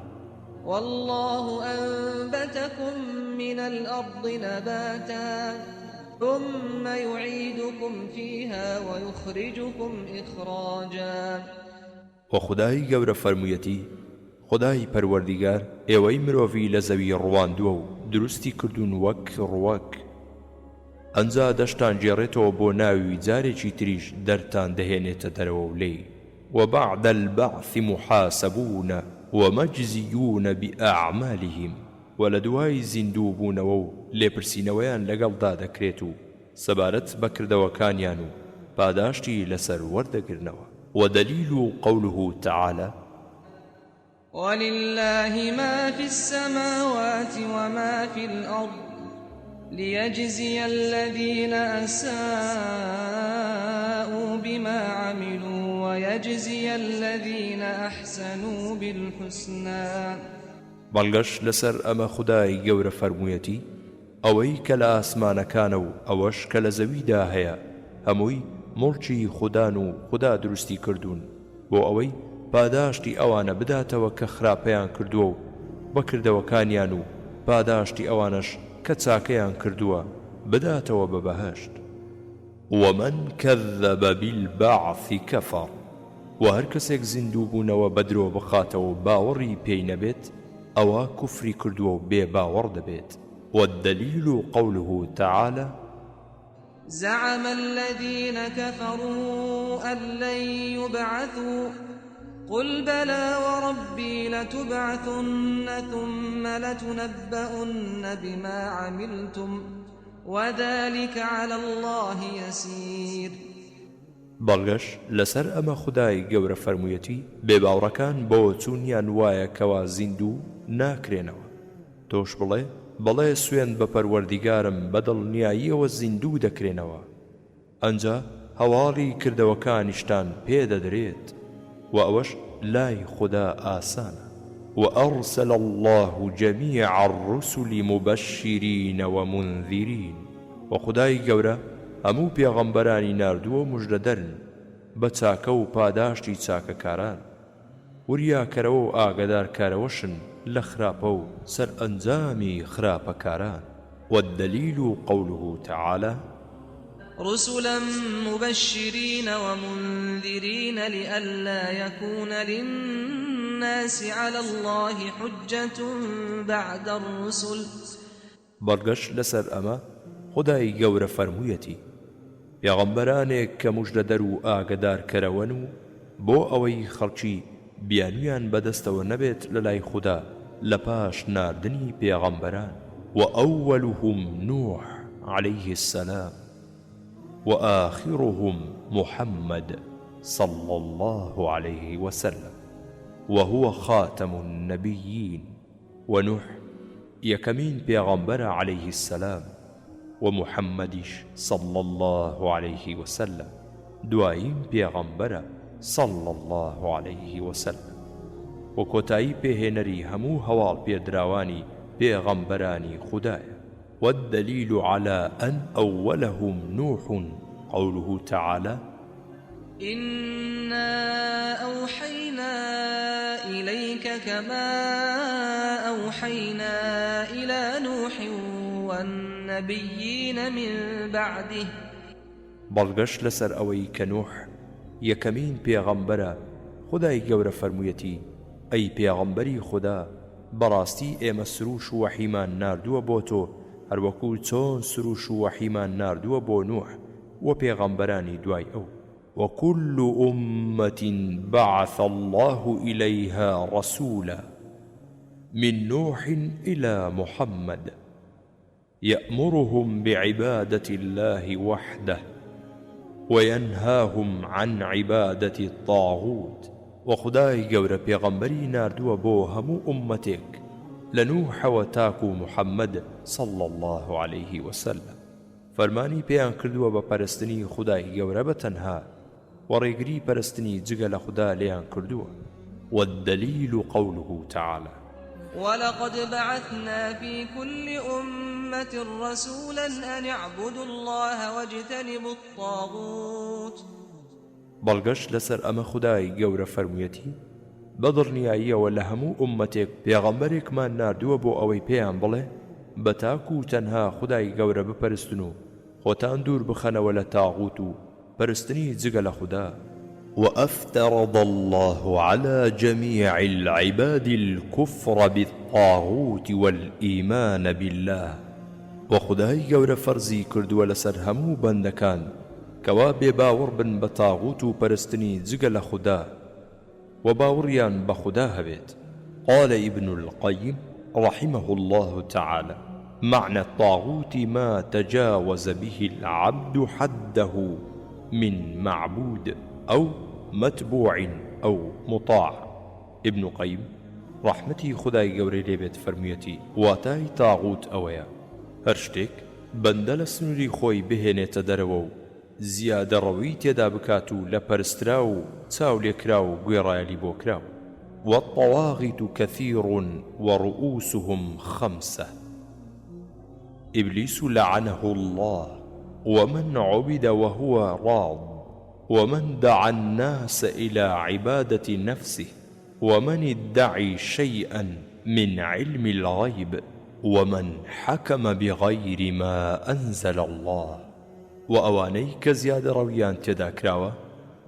والله أنبتكم من الأرض نباتا ثم يعيدكم فيها ويخرجكم إخراجا وخدای گەورە فەرموویەتی خدای پەروەردیگار ئێوەی مرۆڤی لە زەوی ڕواندووە و دروستی کردوون وەک ڕوەک ئەنجا دەشتان جێڕێتەوە بۆ ناوی جارێکی تریش دەرتان دەهێنێتە دەرەوە و لێی وبعد البعث محاسبون ومجزيون بأعمالهم ولدواي زیندوو بوونەوە و لێپرسینەوەیان لەگەڵدا دەکرێت و سەبارەت بەکردەوەکانیان و پاداشتی لەسەر وەردەگرنەوە ودليل قوله تعالى ولله ما في السماوات وما في الأرض ليجزي الذين أساءوا بما عملوا ويجزي الذين أحسنوا بالحسنى. بەڵگەش لەسەر ئەمە خودای گەورە فەرموویەتی ئەوەی کە لە ئاسمانەکانە و ئەوەش کە لە زەویدا هەیە هەمووی مڵکی خودان و خوددا دروستی کردوون بۆ ئەوەی پاداشتی ئەوانە بداتەوە کە خراپەیان کردووە و بەکردەوەکانیان و پاداشتی ئەوانش کە چاکەیان کردووە بداتەوە بە بەهەشت. ومن كذب بالبعث كفر و هەر کەسێک زیندوو بوونەوە بەدرۆ بخاتەوە باوەڕی پێی نەبێت ئەوە کوفری کردووە و بێ باوەڕ دەبێت. والدليل قوله تعالى زعم الذين كفروا أن لن يبعثوا قل بلى وربي لتبعثن ثم لتنبؤن بما عملتم وذلك على الله يسير. بەڵگەش لەسەر ئەمە خودای گەورە فەرموویەتی بێباوڕەکان بۆ چوونیان وایە کەوا زیندوو ناکرێنەوە تۆش بڵێ بەڵێ سوێند بە پەروەردیگارم بەدڵنیاییەوە زیندوو دەکرێنەوە ئەنجا هەواڵی کردەوەکانیشتان پێدەدرێت و ئەوەش لای خوددا ئاسانە. وأرسل الله جميع الرسل مبشرين ومنذرين و خودای گەورە هەموو پێغەمبەرانی ناردووە موژدەدەرن بە چاکە و پاداشتی چاکەکاران وریاکەرەوە و ئاگادارکارەوەشن لە خراپە و سەر ئەنجامی خراپەکاران. والدليل قوله تعالى رسلا مبشرين ومنذرين لئلا يكون للناس على الله حجة بعد الرسل. بەڵگەش لەسەر ئەمە خودای گەورە فەرموویەتی پێغەمبەرانێک کە موژدەدەر و ئاگادارکەرەوەن و بۆ ئەوەی خەڵکی بیانویان بەدەستەوە نەبێت لە لای خوددا لە پاش ناردنی پێغەمبەران. وأولهم نوح عليه السلام وآخرهم محمد صلى الله عليه وسلم وهو خاتم النبيين. ونوح يكمين بيغمبر عليه السلام ومحمدش صلى الله عليه وسلم دوايم بيغمبر صلى الله عليه وسلم وكوتاي بهنري همو هوال بيدراواني بيغمبراني خدايا. والدليل على أن أولهم نوح قوله تعالى إنا أوحينا إليك كما أوحينا إلى نوح والنبيين من بعده. بەڵگەش لەسەر ئەوەی کە نوح یەکەمین پێغەمبەرە خودای گەورە فەرموویەتی ئەی پێغەمبەری خوددا بەڕاستی ئێمە سروش و وەحیمان ناردووە بۆ تۆ هەروەکو چۆن سروش و وەحیمان ناردووە بۆ نوح و پێغەمبەرانی دوای ئەو. وكل أمة بعث الله إليها رسولا من نوح إلى محمد يأمرهم بعبادة الله وحده وينهاهم عن عبادة الطاغوت. وخداي گەورە پێغەمبەری ناردووە بۆ هەموو ئومەتێک لە نوحەوە تاکو محەممەد صلى الله عليه وسلم فەرمانی پێیان کردووە بە پەرستنی خودای گەورە بە تەنها و ڕێگری پەرستنی جگە لە خوددا لێیان کردووە. والدليل قوله تعالى ولقد بعثنا في كل أمة رسولا أن اعبدوا الله واجتنبوا الطاغوت. بەڵگەش لەسەر ئەمە خودای گەورە فەرموویەتی بەدڵنیاییەوە لە هەموو ئومەتێک پێغەمبەرێکمان ناردووە بۆ ئەوەی پێیان بڵێ بە تاکو و تەنها خودای گەورە بپەرستن و خۆتان دوور بخەنەوە لە تاغوت و پەرستنی جگە لە خوددا. وأفترض الله على جميع العباد الكفر بالطاغوت والإيمان بالله. وخدای گەورە فەرزی کردووە لەسەر هەموو بەندەکان کەوا بێباوەڕ بن بە تاغوت و پەرستنی جگە لە خوددا و باوڕیان بە خوددا هەبێت. قال ابن القيم رحمه الله تعالى معنى الطاغوت ما تجاوز به العبد حده من معبود أو متبوع أو مطاع. ابن قيم رحمتي خدای گەورەی لێبێت فەرموویەتی واتای تاغوت ئەوەیە هەر شتێک بەندە لە سنووری خۆی بهێنێتە دەرەوە و زیادە ڕەوی تێدا بکات و لە پەرسترا و چاو لێکرا و گوێڕایەلی بۆ کراو. والطواغیت كثير ورؤوسهم 5 إبليس لعنه الله ومن عبد وهو راض ومن دعا الناس إلى عبادة نفسه ومن ادعي شيئا من علم الغيب ومن حكم بغير ما أنزل الله. وأواني كزياد رويان تداكراوة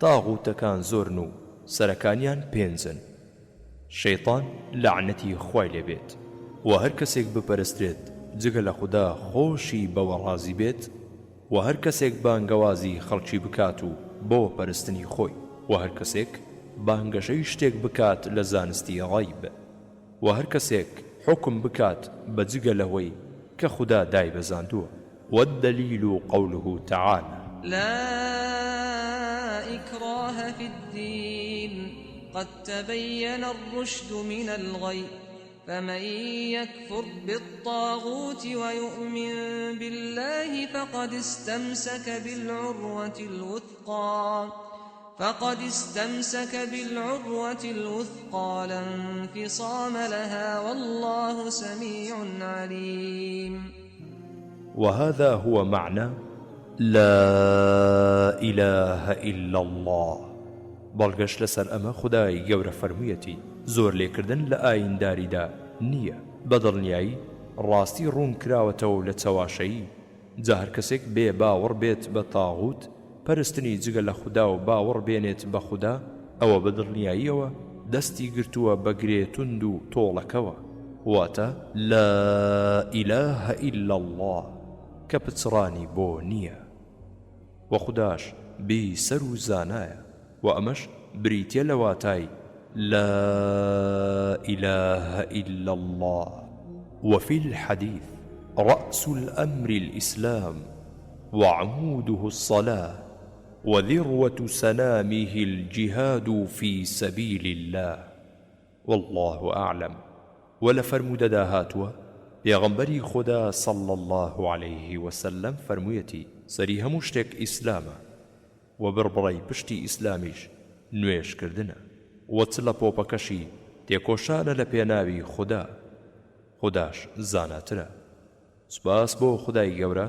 طاغوتكان زورنو سركانيان بينزن. شەیطان لعنەتی خوای لێبێت و هەر کەسێک بپەرسترێت جگە لە خوددا خۆشی بەوە ڕازی بێت و هەر کەسێک بانگەوازی خەڵکی بکات و بۆ پەرستنی خۆی و هەر کەسێک بانگەشەی شتێک بکات لە زانستی غەیب و هەر کەسێک حکم بکات بە جگە لەوەی کە خوددا دای بەزاندووە. والدليل قوله تعالى لا إكراه في الدين قد تبين الرشد من الغي فمن يكفر بالطاغوت ويؤمن بالله فقد استمسك بالعروة الوثقى لا انفصام لها والله سميع عليم. وهذا هو معنى لا إله إلا الله. بەڵگەشت لەسەر ئەمە خودای گەورە فەرموویەتی زۆر لێکردن لە ئاینداریدا نییە. بەدڵنیایی ڕاستی ڕوون کراوەتەوە لە چەواشەیی. جا هەر کەسێک بێ باوەڕ بێت بە تاغوت پەرستنی جگە لە خوددا و باوەڕ بێنێت بە خوددا ئەوە بەدڵنیاییەوە دەستی گرتووە بە گرێتوند و تۆڵەکەوە. واتە لا ئیلاهە ئیلا الله کە پچڕانی بۆ نییە و خودداش بی سەر و زانایە و ئەمەش بریتە لە واتای لا إله إلا الله. وفي الحديث رأس الأمر الإسلام وعموده الصلاة وذروة سنامه الجهاد في سبيل الله والله أعلم. ولفرمود داهاتوا پێغەمبەری خوددا صلى الله عليه وسلم فەرموویەتی سەری هەموو شتێک ئیسلامە و بڕبڕی پشتی ئیسلامیش نوێشکردنە و چ لە پۆپەکەشی تێکۆشانە لە پێناوی خوددا. خودداش زاناترە. سوپاس بۆ خودای گەورە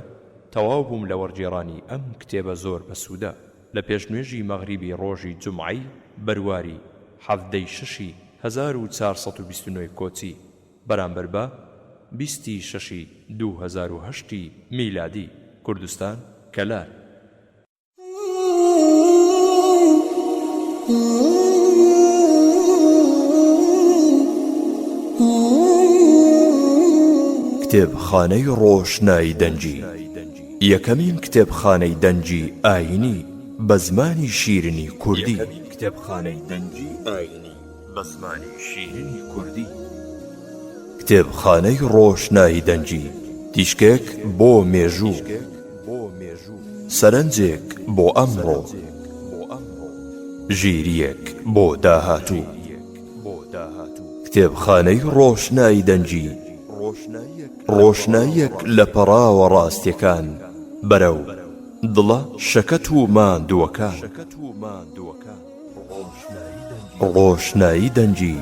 تەواو بووم لە وەرگێڕانی ئەم کتێبە زۆر بەسوودە لە پێشنوێژی مەغریبی ڕۆژی جومعەی بەرواری 1429 کۆچی بەرامبەر بە 26 2008 میلادی کوردستان کەلار. کتێبخانەی ڕۆشنایی دەنجی یەکەمین کتێبخانەی دەنجی ئاینی بە زمانی شیرینی کوردی. کتێبخانەی دەنجی ئاینی بە زمانی شیرینی کوردی. کتێبخانەی ڕۆشنایی دەنجی تیشکێک بۆ مێژوو، سەرنجێک بۆ ئەمڕۆ، ژیریەک بۆ داهاتوو. کتێبخانەی ڕۆشنایی دەنجی ڕۆشناییەک لە پەڕاوە ڕاستیەکان بەرەو دڵە شەکەت و ماندووەکان. ڕۆشنایی دەنجی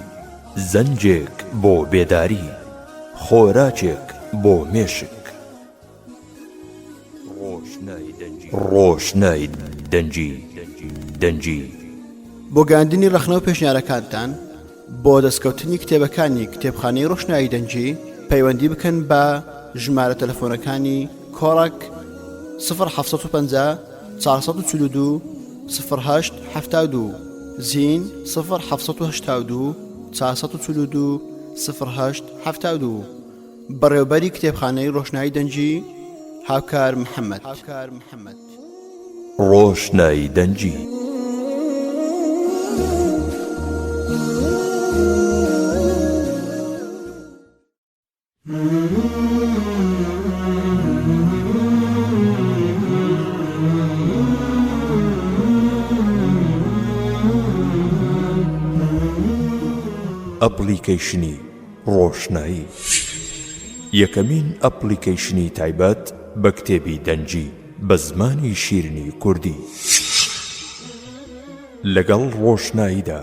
زەنجێک بۆ بێداری، خۆراکێک بۆ مێشک. ڕۆشنایی دەنجی بۆ گەاندنی ڕەخنە و پێشنیارەکانتان بۆ دەستکەوتنی کتێبەکانی کتێبخانەی ڕۆشنایی دەنجی پەیوەندی بکەن بە ژمارە تەلەفۆنەکانی کۆڕک 075 442 0872 زین 0782 442 0872 بەڕێوەبەری کتێبخانەی ڕۆشنایی دەنجی هاوکار محەممەد. ڕۆشنایی دەنجی. ئەپلیکەیشنی ڕۆشنایی یەکەمین ئەپلیکەیشنی تایبەت بە کتێبی دەنجی بە زمانی شیرنی کوردی. لەگەڵ ڕۆشناییدا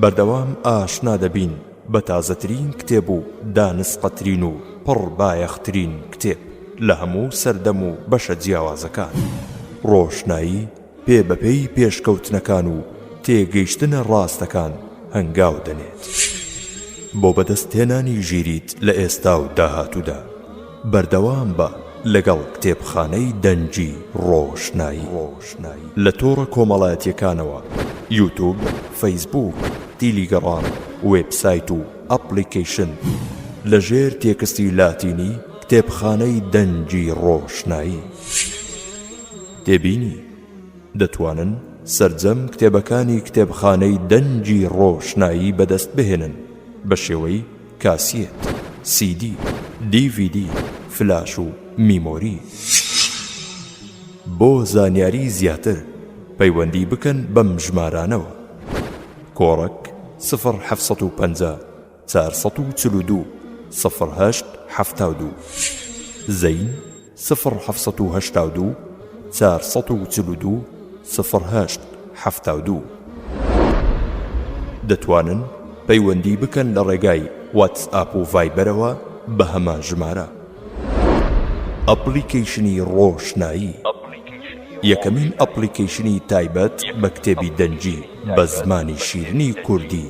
بەردەوام ئاشنا دەبین بە تازەترین کتێب و دانسقەترین و پڕ بایەخترین کتێب لە هەموو سەردەم و بەشە جیاوازەکان. ڕۆشنایی پێ بەپێی پێشکەوتنەکان و تێگەیشتنە ڕاستەکان هەنگاو دەنێت. بۆ بەدەستهێنانی ژیریت لە ئێستا و داهاتوودا بەردەوام بە لەگەڵ کتێبخانەی دەنجی ڕۆشنایی لە تۆڕە کۆمەڵایەتیەکانەوە: یوتوب، فەیسبوک، تیلیگرام، وێبسایت و ئەپلیکیشن لەژێر تێکستی لاتینی کتێبخانەی دەنجی ڕۆشنایی. تێبینی دەتوانن سەرجەم کتێبەکانی کتێبخانەی دەنجی ڕۆشنایی بەدەست بهێنن بە شێوەی کاسیێت، CD، DVD، فلاش و میمۆری. بۆ زانیاری زیاتر پەیوەندی بکەن بەم ژمارانەوە: کۆڕک 0750 442 0872، زەین 0782 442 0872. دەتوانن پەیوەندی بکەن لە ڕێگای واتسئاپ و ڤایبەرەوە بە هەمان ژمارە. ئەپلیکیشنی ڕۆشنایی یەکەمین ئەپلیکیشنی تایبەت بە کتێبی دەنجی بە زمانی شیرنی کوردی